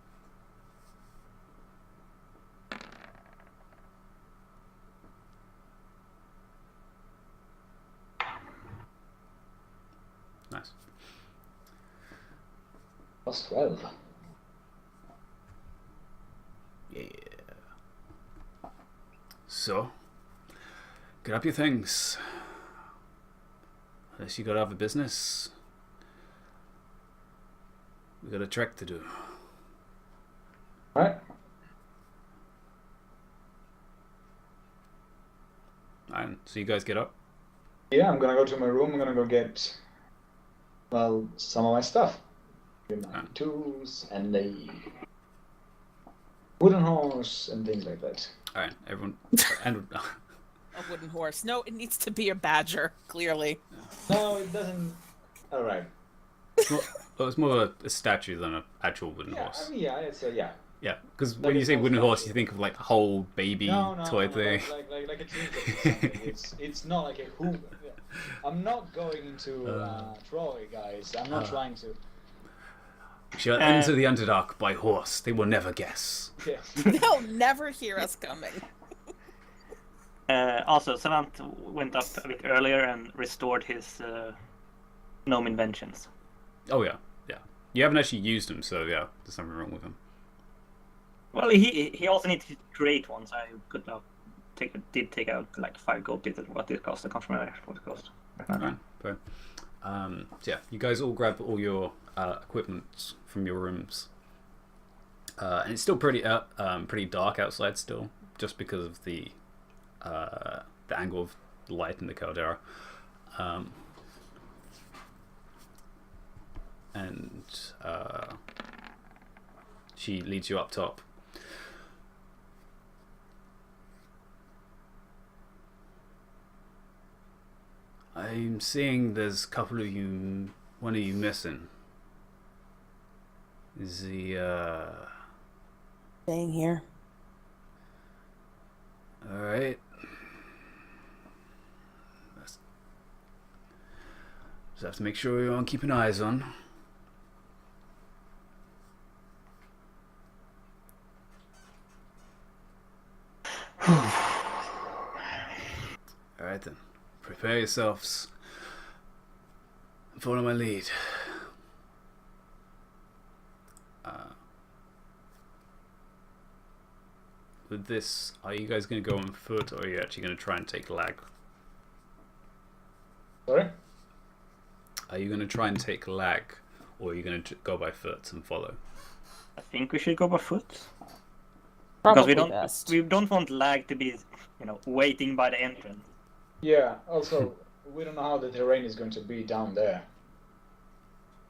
Nice. Plus 12. Yeah. So, get up your things. Unless you got other business. We got a trek to do. Alright. And so you guys get up. Yeah, I'm gonna go to my room. I'm gonna go get, well, some of my stuff. My tools and a wooden horse and things like that. Alright, everyone. And A wooden horse. No, it needs to be a badger, clearly. No, it doesn't. Alright. it's more a statue than an actual wooden Yeah, horse. I mean, yeah, it's a, yeah. Yeah, because when you say wooden horse, you think of like a whole baby toy thing. Like a tree or something. It's not like a hoop. I'm not going into Troy, guys. I'm not trying to. We shall enter the Underdark by horse. They will never guess. Yeah. They'll never hear us coming. Also, Savant went up a bit earlier and restored his gnome inventions. Oh yeah, yeah. You haven't actually used them, so yeah, there's nothing wrong with them. Well, he also needed to create one, so I could not take out like 5 gold pieces. What it cost? I can't remember what it cost. Right, fair. So yeah, you guys all grab all your equipment from your rooms, and it's still pretty dark outside still, just because of the angle of light in the caldera. And she leads you up top. I'm seeing there's a couple of you, one of you missing. Is the Staying here. alright. Just have to make sure you're on keeping eyes on. Alright then. Prepare yourselves. Follow my lead. With this, are you guys going to go on foot, or are you actually going to try and take lag? Sorry? Are you going to try and take lag, or are you going to go by foot and follow? I think we should go by foot. Probably Because we don't want lag to be, waiting by the entrance. Yeah, also, we don't know how the terrain is going to be down there.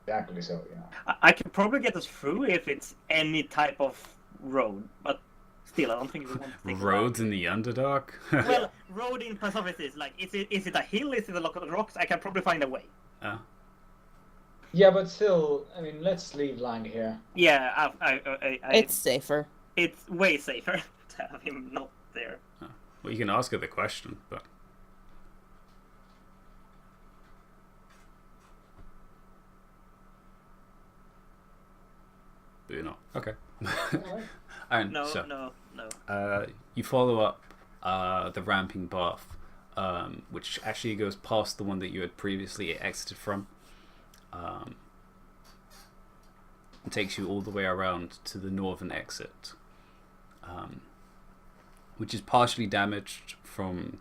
Exactly, so, I could probably get us through if it's any type of road, but still, I don't think we want to take Roads in the Underdark? Well, road in parentheses, like, is it a hill, is it a lot of rocks? I can probably find a way. Yeah, but still, I mean, let's leave Lang here. Yeah, It's safer. it's way safer to have him not there. Well, you can ask her the question, but... But you're not. Okay. And No, so, no. you follow up the ramping path, which actually goes past the one that you had previously exited from. It takes you all the way around to the northern exit, which is partially damaged from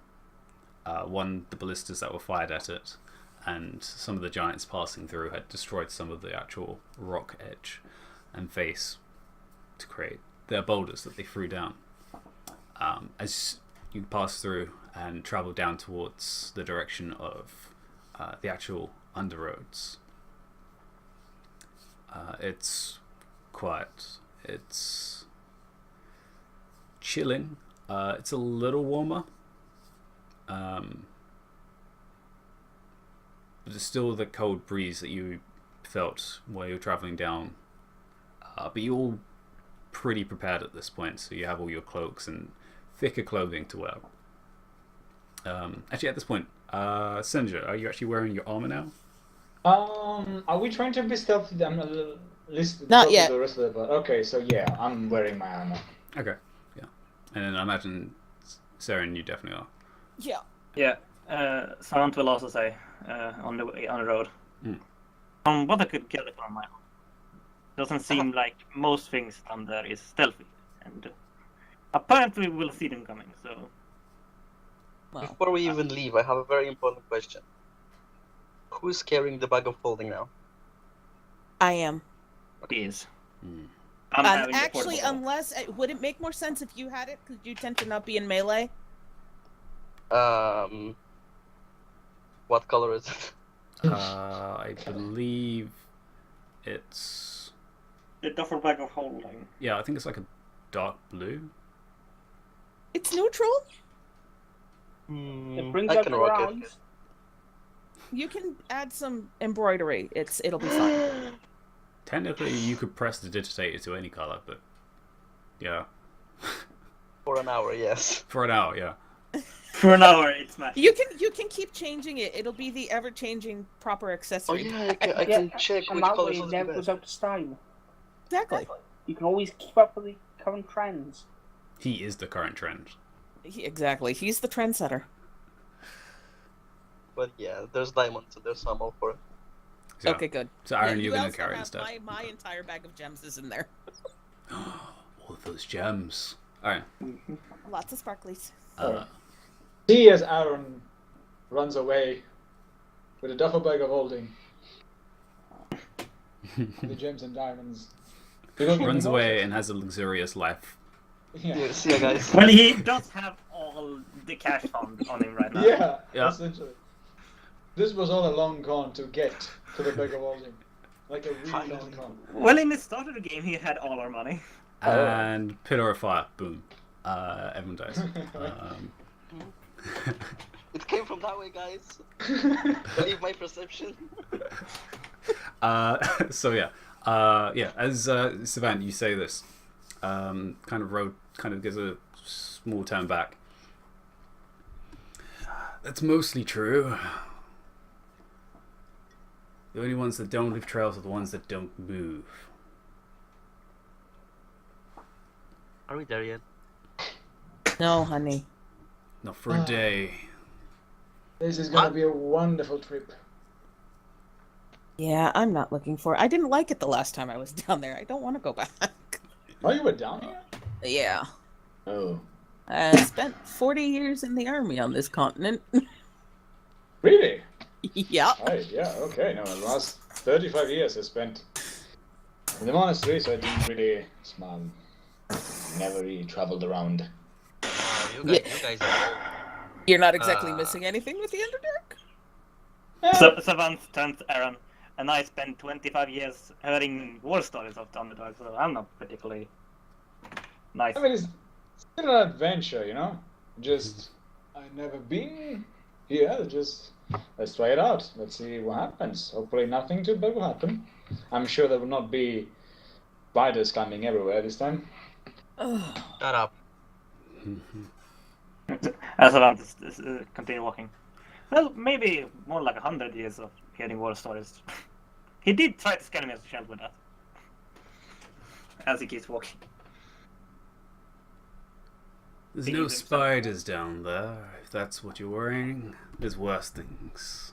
the ballistas that were fired at it, and some of the giants passing through had destroyed some of the actual rock edge and face to create their boulders that they threw down. As you pass through and travel down towards the direction of the actual underroads, it's quiet. It's chilling. It's a little warmer. But it's still the cold breeze that you felt while you're traveling down. But you're all pretty prepared at this point, so you have all your cloaks and thicker clothing to wear. Actually, at this point, Senja, are you actually wearing your armor now? Are we trying to be stealthy? I'm Not yet. The rest of the... Okay, so yeah, I'm wearing my armor. Okay, yeah. And then I imagine, Saren, you definitely are. Yeah. Yeah, Sant will also say on the road. From what I could gather from my doesn't seem like most things down there is stealthy, and apparently we'll see them coming. So Well, Before we even leave, I have a very important question. Who's carrying the bag of folding now? I am. it is. Hmm. Actually, unless would it make more sense if you had it? Because you tend to not be in melee. What color is it? I believe it's... the duffel bag of holding. Yeah, I think it's like a dark blue. It's neutral. It brings I out can the rock rounds. it. You can add some embroidery. It'll be fine. Technically, you could press the digitator to any color, but yeah, For an hour, yes. for an hour, yeah. For an hour, it's matched. You can keep changing it. It'll be the ever-changing proper Oh accessory. yeah, I can check And which that color way is it the never goes best. out of style. Exactly. You can always keep up with the current trends. He is the current trend. Exactly. He's the trendsetter. But yeah, there's diamonds and there's some all for it. So, Okay, good. So Aaron, Yeah, you're you gonna also carry it have instead. My entire bag of gems is in there. All of those gems. All right. Lots of sparklies. See as Aaron runs away with a duffel bag of holding the gems and diamonds. Runs away and has a luxurious life. Yeah. Yeah, see ya guys. Well, he does have all the cash found on him right now. Yeah, essentially. This was all a long con to get to the bag of holding. Like a really long con. Well, in the start of the game, he had all our money. And pillar of fire. Boom. Everyone dies. It came from that way, guys. Believe my perception. So yeah. As Savant, you say this, kind of road kind of gives a small turn back. That's mostly true. The only ones that don't leave trails are the ones that don't move. Are we there yet? No, honey. Not for a day. This is gonna be a wonderful trip. Yeah, I'm not looking for it. I didn't like it the last time I was down there. I don't want to go back. Oh, you were down here? Yeah. Oh. I spent 40 years in the army on this continent. Really? Yeah. Right, yeah, okay. No, the last 35 years I spent in the monastery, so I didn't really. Never really traveled around. You guys are old. You're not exactly missing anything with the Underdark? So once turns Aaron, and I spent 25 years hearing war stories of the Underdark, so I'm not particularly nice. I mean, it's still an adventure, you know? Just, I've never been here, just, let's try it out. Let's see what happens. Hopefully nothing too bad will happen. I'm sure there will not be spiders coming everywhere this time. Shut up. As Savant continue walking. Well, maybe more like 100 years of hearing war stories. He did try to scare me as a child with that. As he keeps walking. There's no spiders down there, if that's what you're worrying. There's worse things.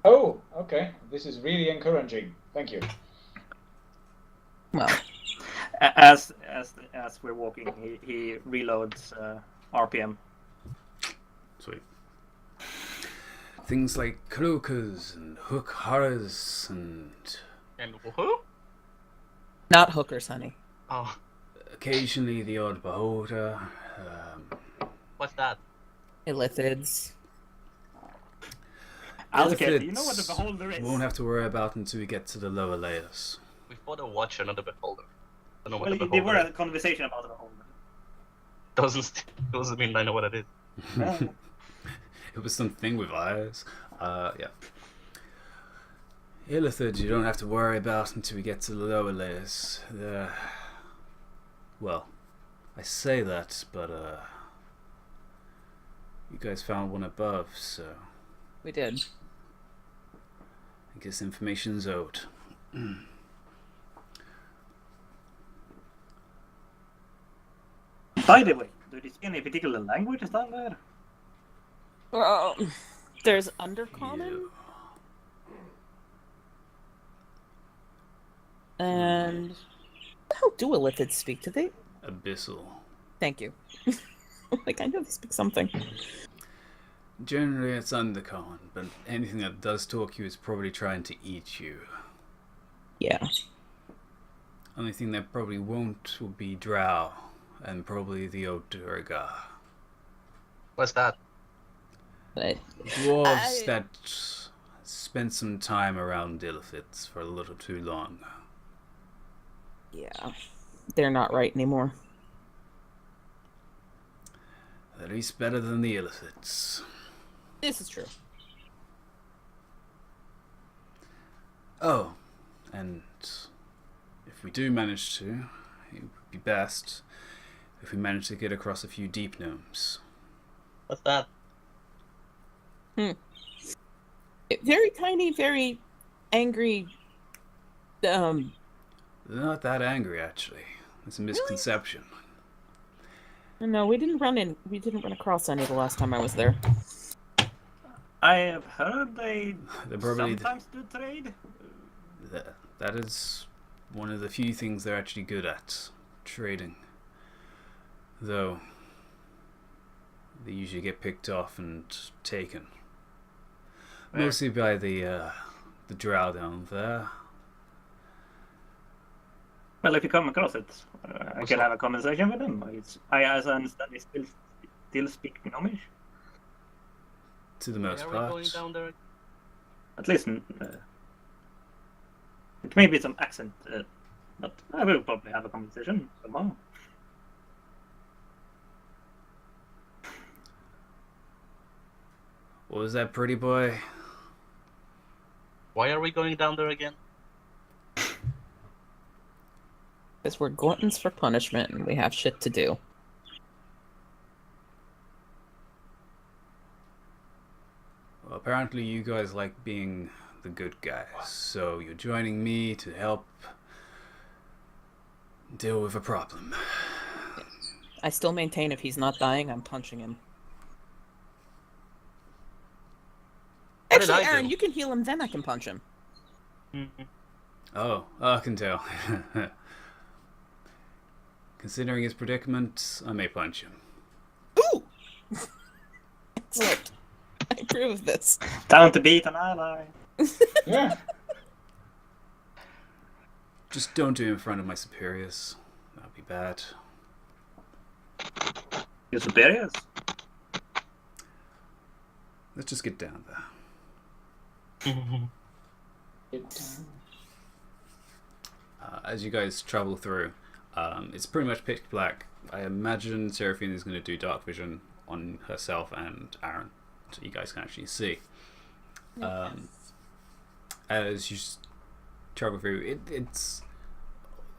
Oh, okay. This is really encouraging. Thank you. Well, As we're walking, he reloads RPM. Sweet. Things like croakers and hook horrors and And who? not hookers, honey. Oh, occasionally the odd beholder. what's that? Illithids. I'll get you know what the beholder is? Won't have to worry about until we get to the lower layers. We fought a watcher, not a beholder. I don't know what Well, a they beholder were is. a conversation about the beholder. Doesn't mean I know what it is. It was something with eyes. Yeah. Illithids you don't have to worry about until we get to the lower layers. Well, I say that, but you guys found one above, so We did. I guess information's owed. By the way, do you speak any particular languages down there? There's Undercommon. And how do Illithids speak? Do they? Abyssal. Thank you. Like, I know they speak something. Generally it's undercommon, but anything that does talk you is probably trying to eat you. Yeah. Only thing that probably won't will be Drow, and probably the Odurga. What's that? But Dwarves that spent some time around Illithids for a little too long. yeah, they're not right anymore. At least better than the Illithids. This is true. Oh, and if we do manage to, it would be best if we manage to get across a few deep gnomes. What's that? Very tiny, very angry. They're not that angry, actually. It's a misconception. No, we didn't run across any the last time I was there. I have heard they They're probably sometimes do trade. that is one of the few things they're actually good at, trading. Though they usually get picked off and taken, mostly by the drow down there. Well, if you come across it, I can have a conversation with them. As I understand, they still speak Gnomish. To the most Are we part. going down there? At least it may be some accent, but I will probably have a conversation somehow. What was that, pretty boy? Why are we going down there again? Because we're gluttons for punishment and we have shit to do. Well, apparently you guys like being the good guys, so you're joining me to help deal with a problem. I still maintain if he's not dying, I'm punching him. What did Actually, I Aaron, do? you can heal him, then I can punch him. Oh, I can tell. Considering his predicament, I may punch him. Ooh! Excellent. I approve of this. Down to beat an ally. Yeah. Just don't do it in front of my superiors. That would be bad. Your superiors? Let's just get down there. As you guys travel through, it's pretty much pitch black. I imagine Seraphine is going to do dark vision on herself and Aaron, so you guys can actually see. As you travel through, it's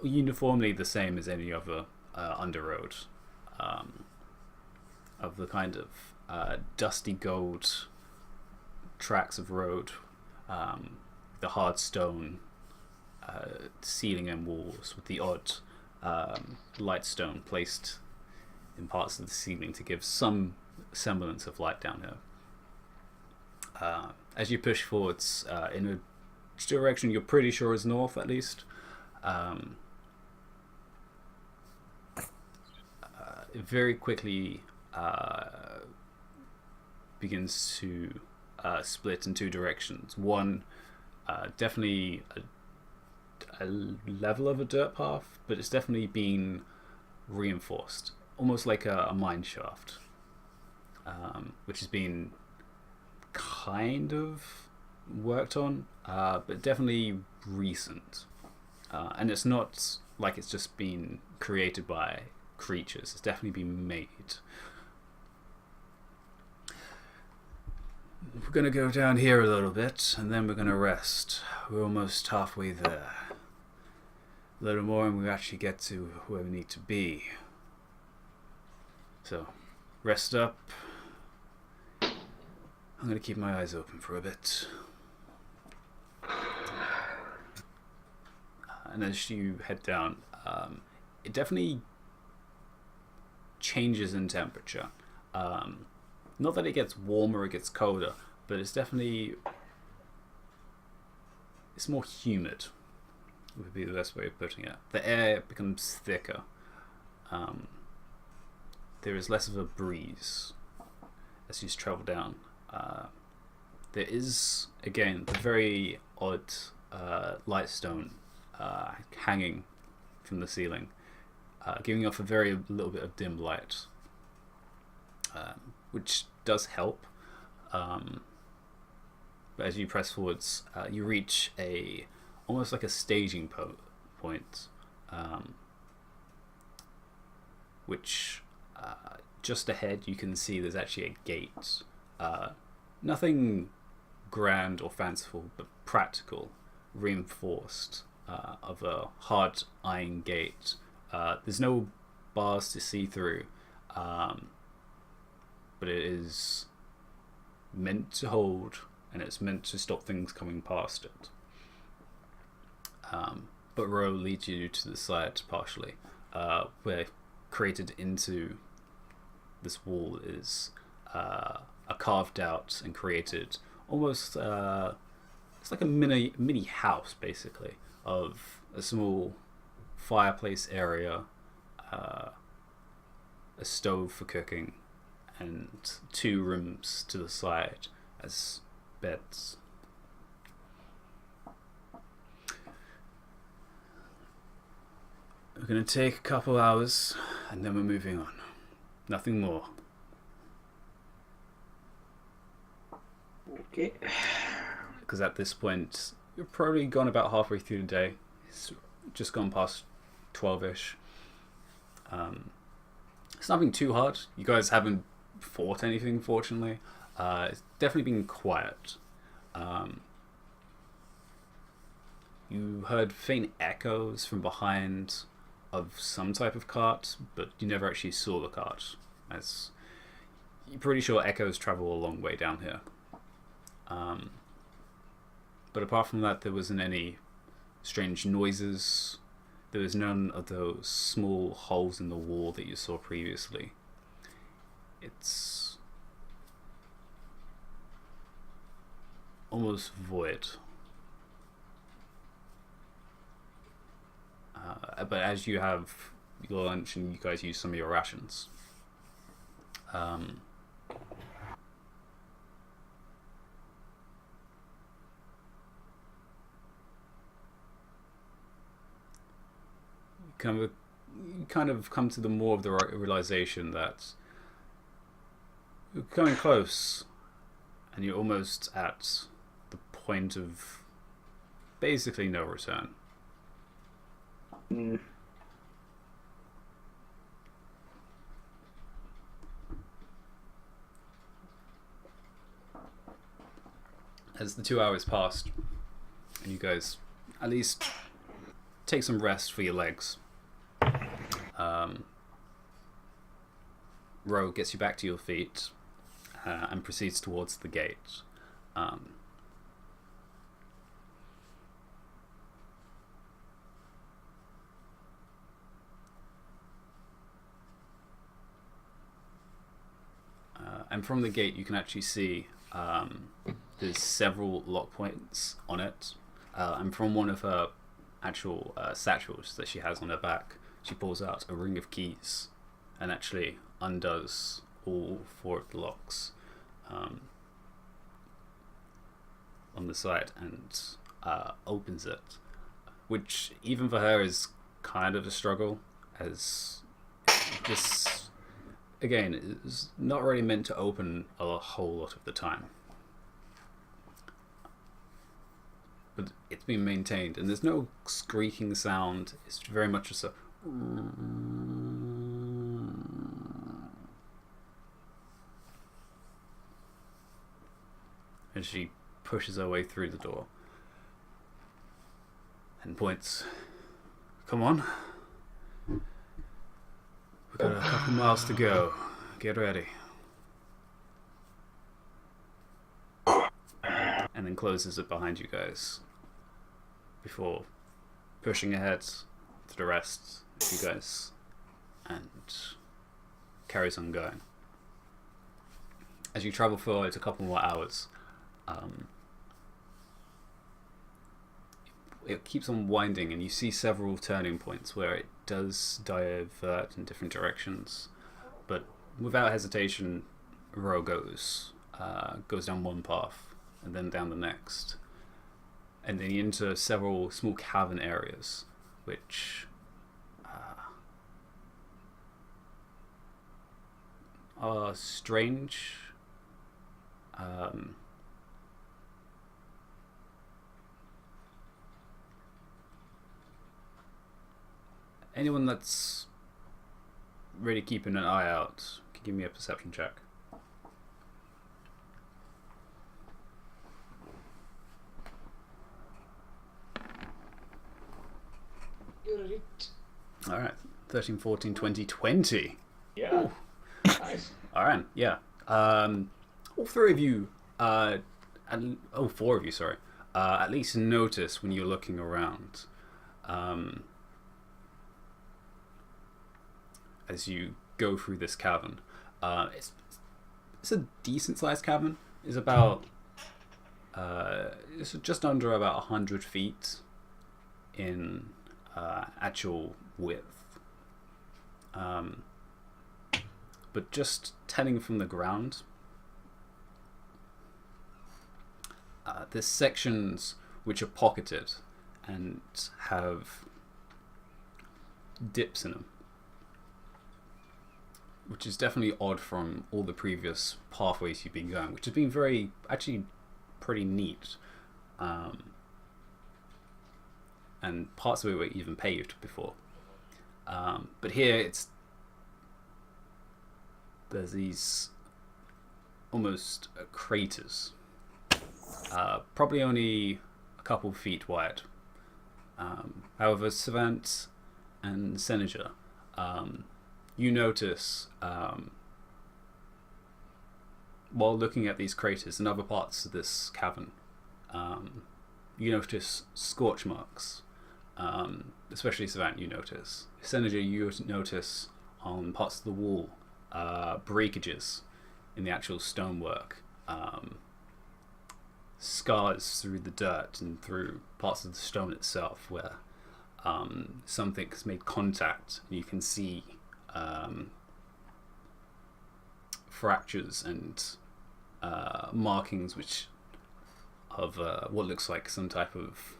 uniformly the same as any other underroad, of the kind of dusty gold tracks of road, the hard stone ceiling and walls with the odd light stone placed in parts of the ceiling to give some semblance of light down here. As you push forwards in a direction you're pretty sure is north, at least, it very quickly begins to split in two directions. One, definitely a level of a dirt path, but it's definitely been reinforced, almost like a mine shaft, which has been kind of worked on, but definitely recent. And it's not like it's just been created by creatures. It's definitely been made. We're going to go down here a little bit, and then we're going to rest. We're almost halfway there. A little more and we actually get to where we need to be. So, rest up. I'm going to keep my eyes open for a bit. And as you head down, it definitely changes in temperature. Not that it gets warmer or it gets colder, but it's more humid, would be the best way of putting it. The air becomes thicker. There is less of a breeze as you travel down. There is, again, the very odd light stone hanging from the ceiling, giving off a very little bit of dim light, which does help. But as you press forwards, you reach almost like a staging point, which just ahead you can see there's actually a gate. Nothing grand or fanciful, but practical, reinforced, of a hard iron gate. There's no bars to see through, but it is meant to hold, and it's meant to stop things coming past it. But row leads you to the side partially, where created into this wall is a carved out and created almost it's like a mini house, basically, of a small fireplace area, a stove for cooking, and 2 rooms to the side as beds. We're going to take a couple hours and then we're moving on. Nothing more. Okay. Because at this point, you're probably gone about halfway through the day. It's just gone past 12-ish. It's nothing too hard. You guys haven't fought anything, fortunately. It's definitely been quiet. You heard faint echoes from behind of some type of cart, but you never actually saw the cart, as you're pretty sure echoes travel a long way down here. But apart from that, there wasn't any strange noises. There was none of those small holes in the wall that you saw previously. It's almost void. But as you have your lunch and you guys use some of your rations, kind of come to the more of the realization that you're coming close, and you're almost at the point of basically no return. Mm. As the 2 hours passed, and you guys at least take some rest for your legs, Ro gets you back to your feet and proceeds towards the gate. And from the gate, you can actually see there's several lock points on it. And from one of her actual satchels that she has on her back, she pulls out a ring of keys and actually undoes all 4 of the locks on the side and opens it, which even for her is kind of a struggle, as this, again, is not really meant to open a whole lot of the time. But it's been maintained, and there's no squeaking sound. It's very much just a... as she pushes her way through the door and points, "Come on. We've got a couple miles to go. Get ready." And then closes it behind you guys before pushing ahead to the rest of you guys and carries on going. As you travel forward a couple more hours, it keeps on winding, and you see several turning points where it does divert in different directions, but without hesitation, Ro goes down one path and then down the next, and then into several small cavern areas which are strange. Anyone that's really keeping an eye out can give me a perception check. Alright, 13, 14, 20, 20. Yeah. Ooh. Nice. Alright, yeah. All 3 of you, and 4 of you, sorry, at least notice when you're looking around. As you go through this cavern, it's a decent sized cavern. It's about it's just under about 100 feet in actual width, but just 10 from the ground. There's sections which are pocketed and have dips in them, which is definitely odd from all the previous pathways you've been going, which has been pretty neat. And parts of it were even paved before. But here there's these almost craters, probably only a couple feet wide. However, Savant and Senator, you notice, while looking at these craters and other parts of this cavern, you notice scorch marks. Especially Savant, you notice. Senator, you notice on parts of the wall breakages in the actual stonework, scars through the dirt and through parts of the stone itself where something's made contact. You can see fractures and markings which of what looks like some type of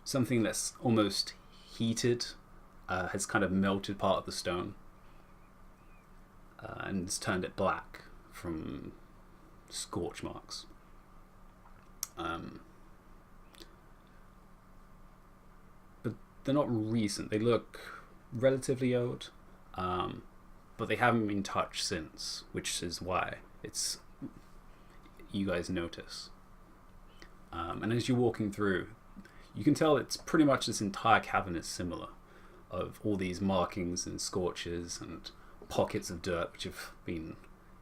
something that's almost heated has kind of melted part of the stone and has turned it black from scorch marks. But they're not recent. They look relatively old, but they haven't been touched since, which is why you guys notice. And as you're walking through, you can tell it's pretty much this entire cavern is similar, of all these markings and scorches and pockets of dirt which have been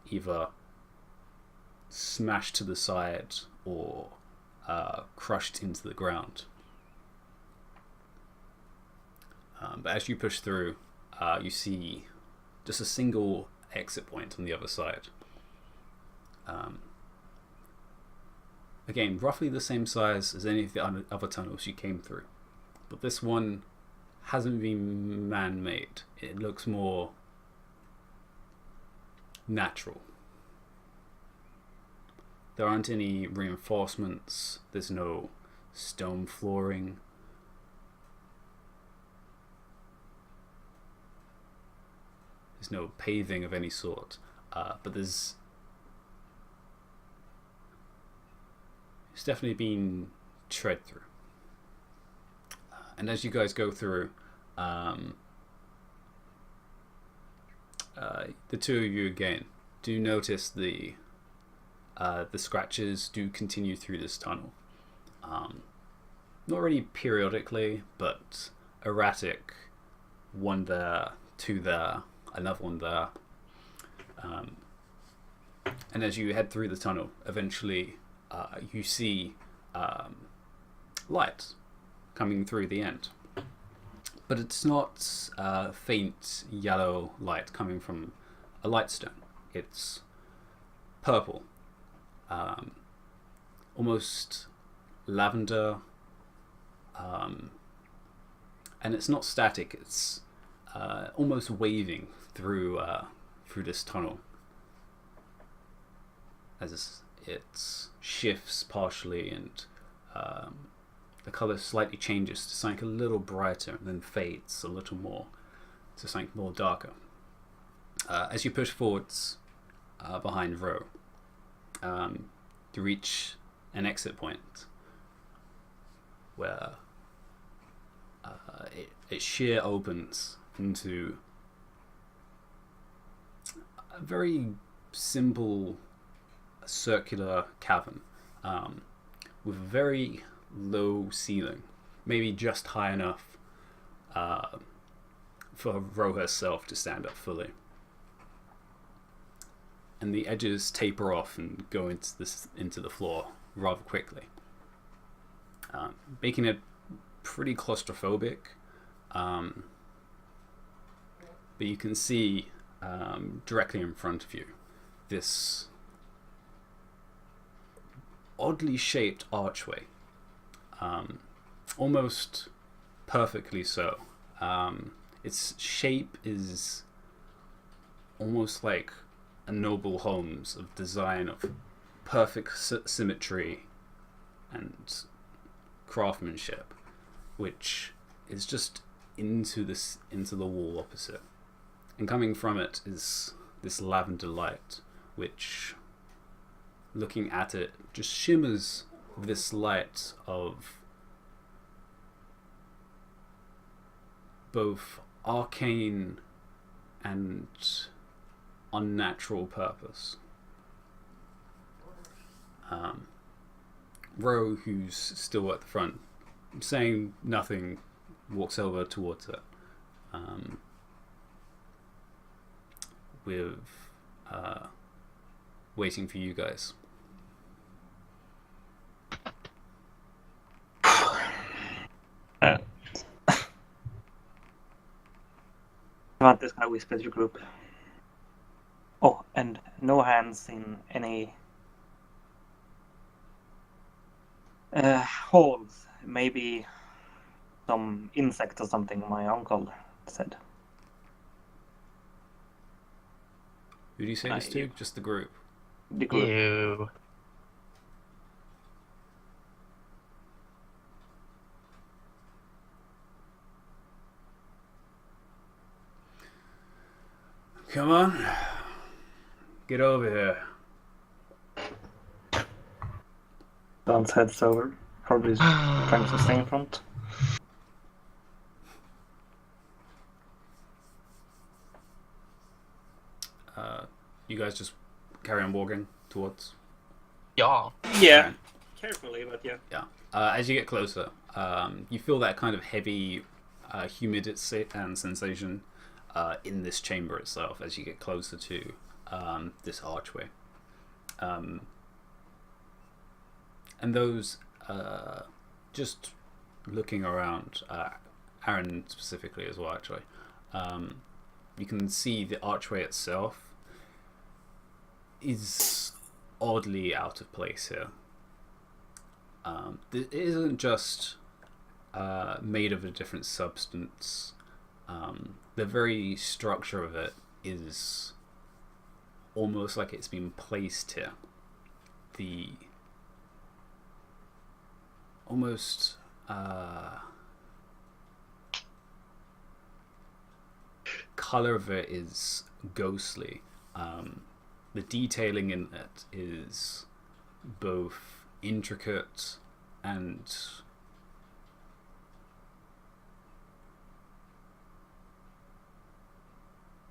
either smashed to the side or crushed into the ground. But as you push through, you see just a single exit point on the other side. Again, roughly the same size as any of the other tunnels you came through. But this one hasn't been man-made. It looks more natural. There aren't any reinforcements. There's no stone flooring. There's no paving of any sort. But it's definitely been tread through. And as you guys go through, the two of you again do notice the scratches do continue through this tunnel. Not really periodically, but erratic. One there, two there, another one there. And as you head through the tunnel, eventually you see light coming through the end. But it's not faint yellow light coming from a light stone. It's purple. Almost lavender. And it's not static. It's almost waving through this tunnel as it shifts partially, and the color slightly changes to something a little brighter and then fades a little more to something more darker. As you push forwards behind Ro, to reach an exit point where it sheer opens into a very simple circular cavern with a very low ceiling, maybe just high enough for Ro herself to stand up fully. And the edges taper off and go into the floor rather quickly, making it pretty claustrophobic. But you can see directly in front of you this oddly shaped archway, almost perfectly so. Its shape is almost like a noble home's of design, of perfect symmetry and craftsmanship, which is just into the wall opposite. And coming from it is this lavender light, which, looking at it, just shimmers this light of both arcane and unnatural purpose. Ro, who's still at the front, saying nothing, walks over towards it, with waiting for you guys. This guy whispers your group. Oh, and no hands in any holes. Maybe some insect or something, my uncle said. Who do you say this to? Just the group? The group. Ew. Come on. Get over here. Dan's heads over. Probably trying to stay in front. You guys just carry on walking towards. Yeah. Yeah. Carefully, but yeah. Yeah. As you get closer, you feel that kind of heavy humidity and sensation in this chamber itself as you get closer to this archway. And those, just looking around, Aaron specifically as well, actually, you can see the archway itself is oddly out of place here. It isn't just made of a different substance. The very structure of it is almost like it's been placed here. The almost color of it is ghostly. The detailing in it is both intricate and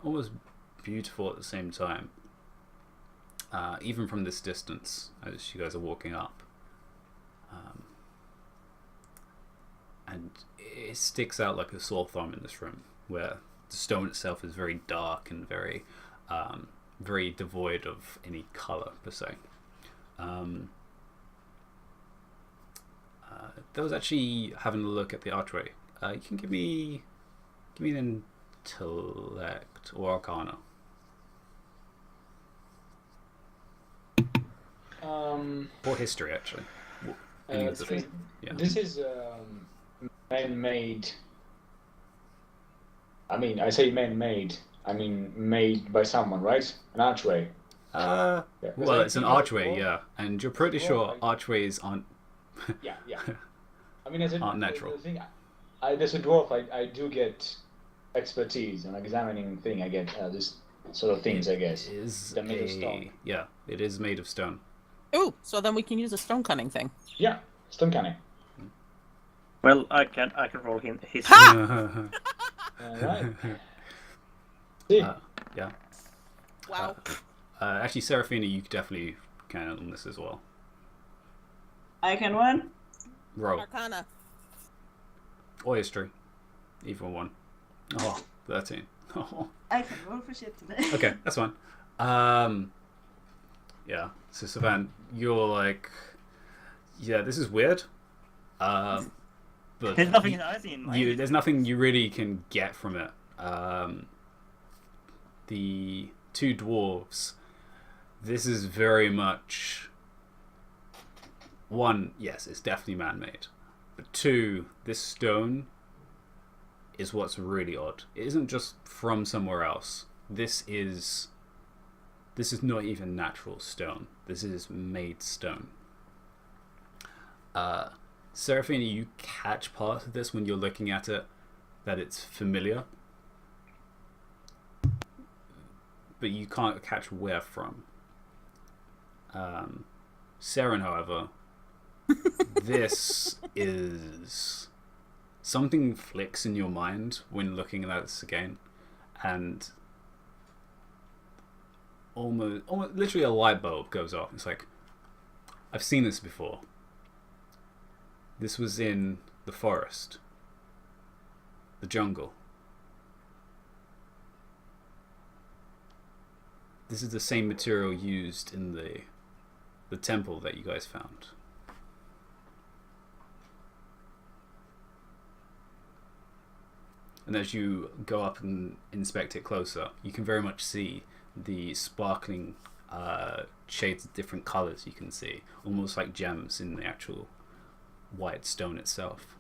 almost beautiful at the same time. Even from this distance, as you guys are walking up. And it sticks out like a sore thumb in this room, where the stone itself is very dark and very very devoid of any color per se. That was actually having a look at the archway. You can give me an intellect or arcana. Or history, actually. Any of the three. Yeah. This is man-made. I mean, I say man-made. I mean, made by someone, right? An archway. Yeah, well, it's an archway, yeah, and you're pretty sure archways aren't. Yeah. I mean, as a aren't natural. The thing, as a dwarf, I do get expertise in examining thing. I get this sort of things, I guess. It is They're made of stone. Yeah, it is made of stone. Ooh, so then we can use a stone cunning thing. Yeah, stone canning. Well, I can roll his. Ha! All right. See. Yeah. Wow. Actually, Seraphina, you definitely can on this as well. I can win. Roll. Arcana. Or history. Either one. Oh, 13. Oh. I can roll for shit today. Okay, that's fine. Yeah. So Savan, you're like, yeah, this is weird. But There's nothing I've seen. there's nothing you really can get from it. The two dwarves. This is very much. One, yes, it's definitely man-made. But two, this stone is what's really odd. It isn't just from somewhere else. This is not even natural stone. This is made stone. Seraphina, you catch part of this when you're looking at it, that it's familiar. But you can't catch where from. Saren, however, this is something flicks in your mind when looking at this again, and almost literally a light bulb goes off. It's like, I've seen this before. This was in the forest, the jungle. This is the same material used in the temple that you guys found. And as you go up and inspect it closer, you can very much see the sparkling shades of different colors you can see, almost like gems in the actual white stone itself.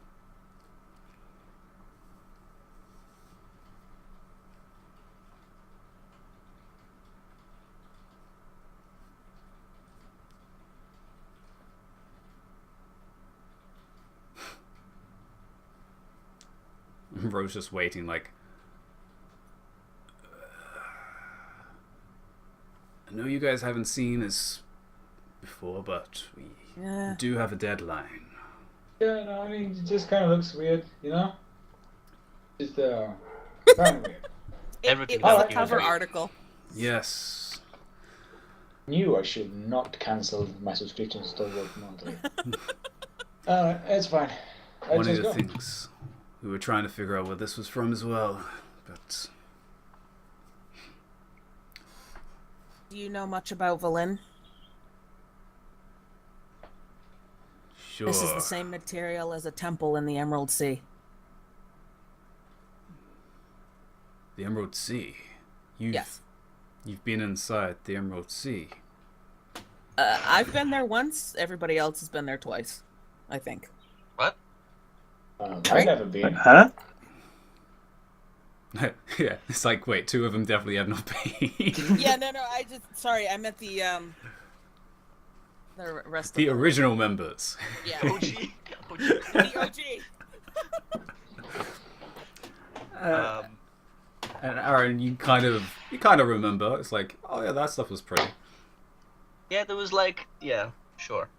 Rose just waiting like, know you guys haven't seen this before, but we Yeah. do have a deadline. Yeah, no, I mean, it just kind of looks weird, you know? Just, kind of weird. Everything It was a about you is cover weird. article. Yes. Knew I should not cancel my subscription to Star Wars Monthly. Alright, it's fine. One of Let's the go. things we were trying to figure out where this was from as well, but Do you know much about Valin? sure. This is the same material as a temple in the Emerald Sea. The Emerald Sea. Yes. You've been inside the Emerald Sea. I've been there once. Everybody else has been there twice, I think. What? I've never been. Huh? Yeah, it's like, wait, two of them definitely have not been. Yeah, no, sorry, I meant the rest The of original members. Yeah. OG. The OG. And Aaron, you kind of remember. It's like, oh yeah, that stuff was pretty. Yeah, there was like, yeah, sure.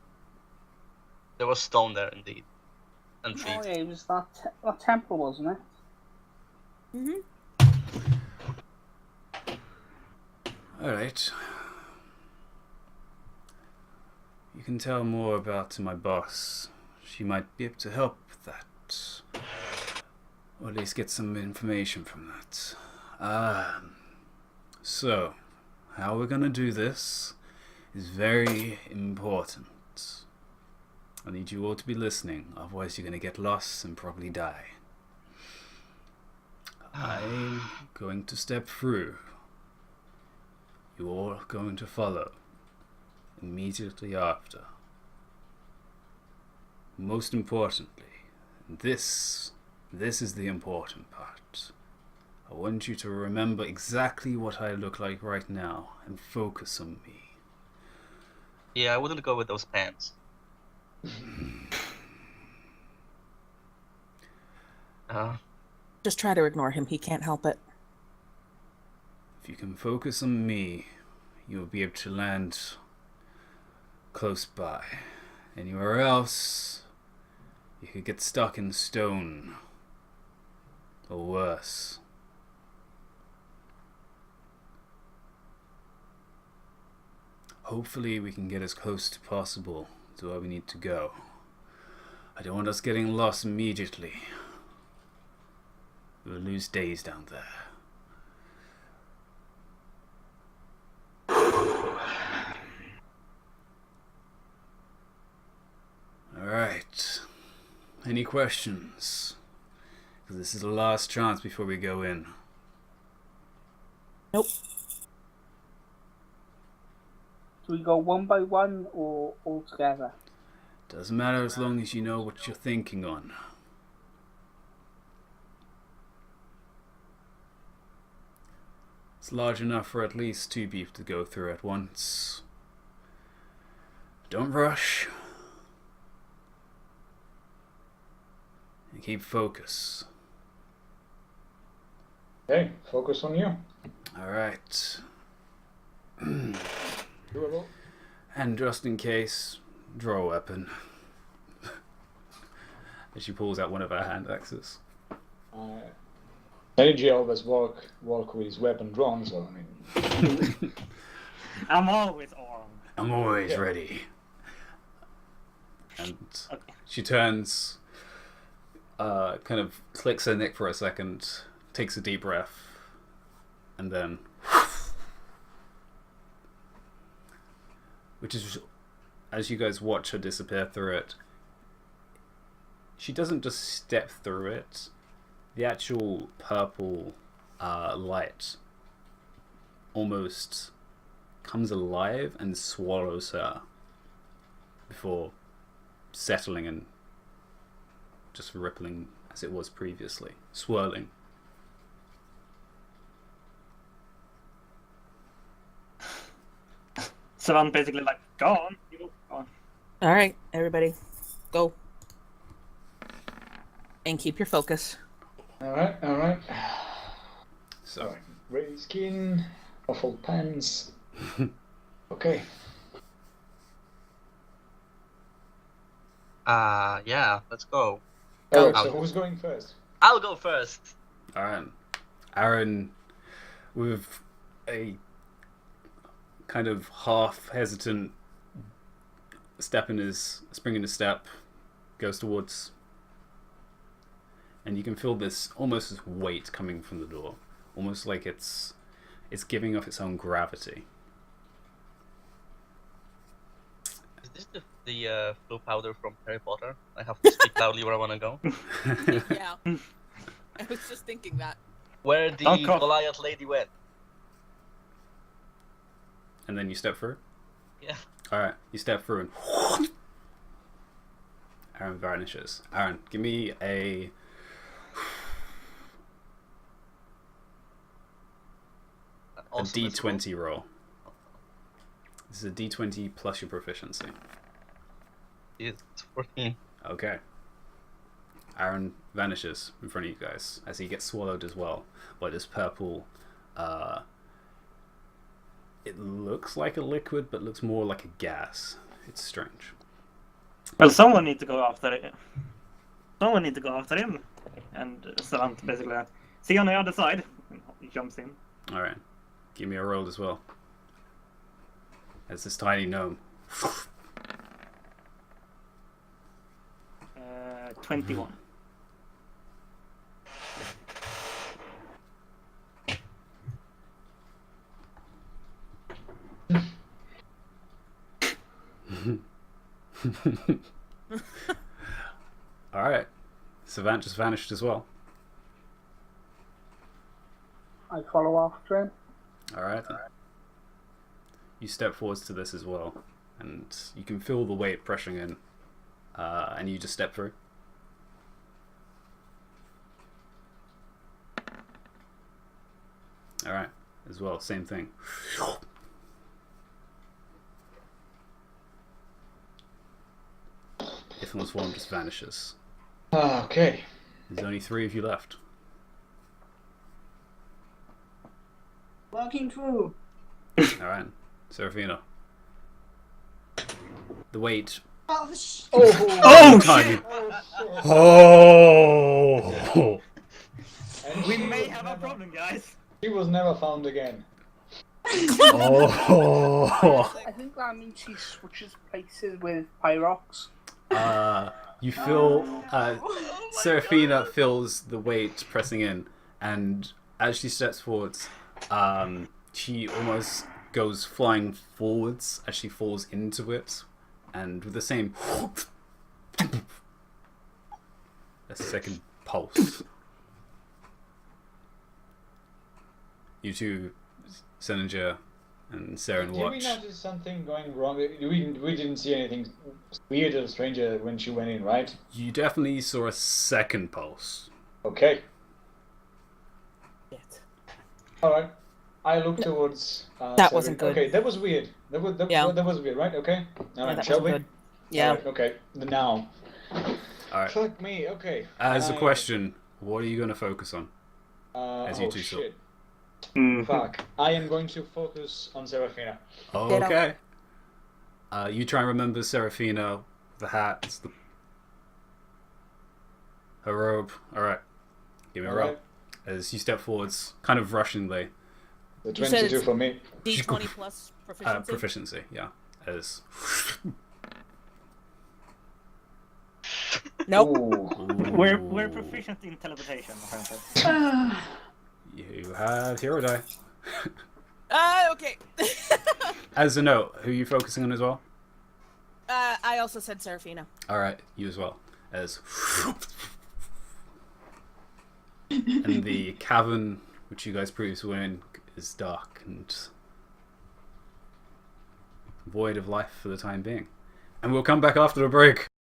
There was stone there indeed. And trees. Oh yeah, it was that temple, wasn't it? Mm-hmm. All right. You can tell more about my boss. She might be able to help with that. Or at least get some information from that. So, how we're gonna do this is very important. I need you all to be listening, otherwise you're gonna get lost and probably die. I'm going to step through. You're all going to follow immediately after. Most importantly, this is the important part. I want you to remember exactly what I look like right now and focus on me. Yeah, I wouldn't go with those pants. Just try to ignore him. He can't help it. If you can focus on me, you'll be able to land close by. Anywhere else, you could get stuck in stone. Or worse. Hopefully we can get as close as possible to where we need to go. I don't want us getting lost immediately. We'll lose days down there. Alright. Any questions? Because this is the last chance before we go in. Nope. Do we go one by one or all together? Doesn't matter as long as you know what you're thinking on. It's large enough for at least 2 people to go through at once. Don't rush. And keep focus. Okay, focus on you. Alright. Doable. And just in case, draw a weapon. As she pulls out one of her hand axes. Energy always walk with his weapon drawn, so I mean. I'm always armed. I'm always Yeah. ready. And Okay. she turns, kind of clicks her neck for a second, takes a deep breath, and then, which is, as you guys watch her disappear through it, she doesn't just step through it. The actual purple light almost comes alive and swallows her before settling and just rippling as it was previously, swirling. So I'm basically like, go on, you go on. All right, everybody, go. And keep your focus. Alright. So, Gray skin, ruffled pants. Okay. Yeah, let's go. Alright, Go. so who's going first? I'll go first. Alright. Aaron, with a kind of half hesitant spring in his step, goes towards, and you can feel this almost as weight coming from the door, almost like it's giving off its own gravity. Is this the flu powder from Harry Potter? I have to speak loudly where I want to go. Yeah. I was just thinking that. Where the Don't cough. Goliath lady went. And then you step through. Yeah. Alright, you step through and Aaron vanishes. Aaron, give me a Also D20 roll. This is a D20 plus your proficiency. It's 14. Okay. Aaron vanishes in front of you guys as he gets swallowed as well by this purple. It looks like a liquid, but looks more like a gas. It's strange. Well, someone need to go after it. Someone need to go after him. And Savant basically, see you on the other side. And he jumps in. All right, give me a roll as well. As this tiny gnome. 21. All right, Savant just vanished as well. I follow after him. All right. You step forwards to this as well, and you can feel the weight pressing in, and you just step through. All right, as well, same thing. Itham's form just vanishes. Okay. There's only 3 of you left. Walking through. All right, Serafina. The weight. Oh, sh- Oh, Tiny. shit! Oh! And We she may was have a never- problem, guys. She was never found again. Oh! I think that means she switches places with Pyrox. You feel Oh my Serafina feels the weight pressing in, and as she steps forwards, she almost goes flying forwards as she falls into it, and with the same a second pulse. You two, Seninger and Saren, Did we watch. notice something going wrong? We didn't see anything weird or stranger when she went in, right? You definitely saw a second pulse. Okay. Shit. Alright. I look towards... That wasn't good. Okay, that was weird. That was weird, right? Okay. Alright, that shall wasn't we? good. Yeah. Alright, okay. Now. Alright. Fuck me, okay. As a question, what are you going to focus on? As you Oh two saw. shit. Mhm. Fuck. I am going to focus on Serafina. Oh, Ditto. okay. You try and remember Serafina, the hat, her robe. Alright. Give me a roll. Alright. As you step forwards, kind of rushingly. The You said 22 it's- for me. D20 plus proficiency. Proficiency, yeah. As. Nope. Ooh. We're proficient in teleportation, apparently. You have hero die. Okay. As a note, who are you focusing on as well? I also said Serafina. Alright, you as well. As. And the cavern which you guys previously were in is dark and void of life for the time being. And we'll come back after the break.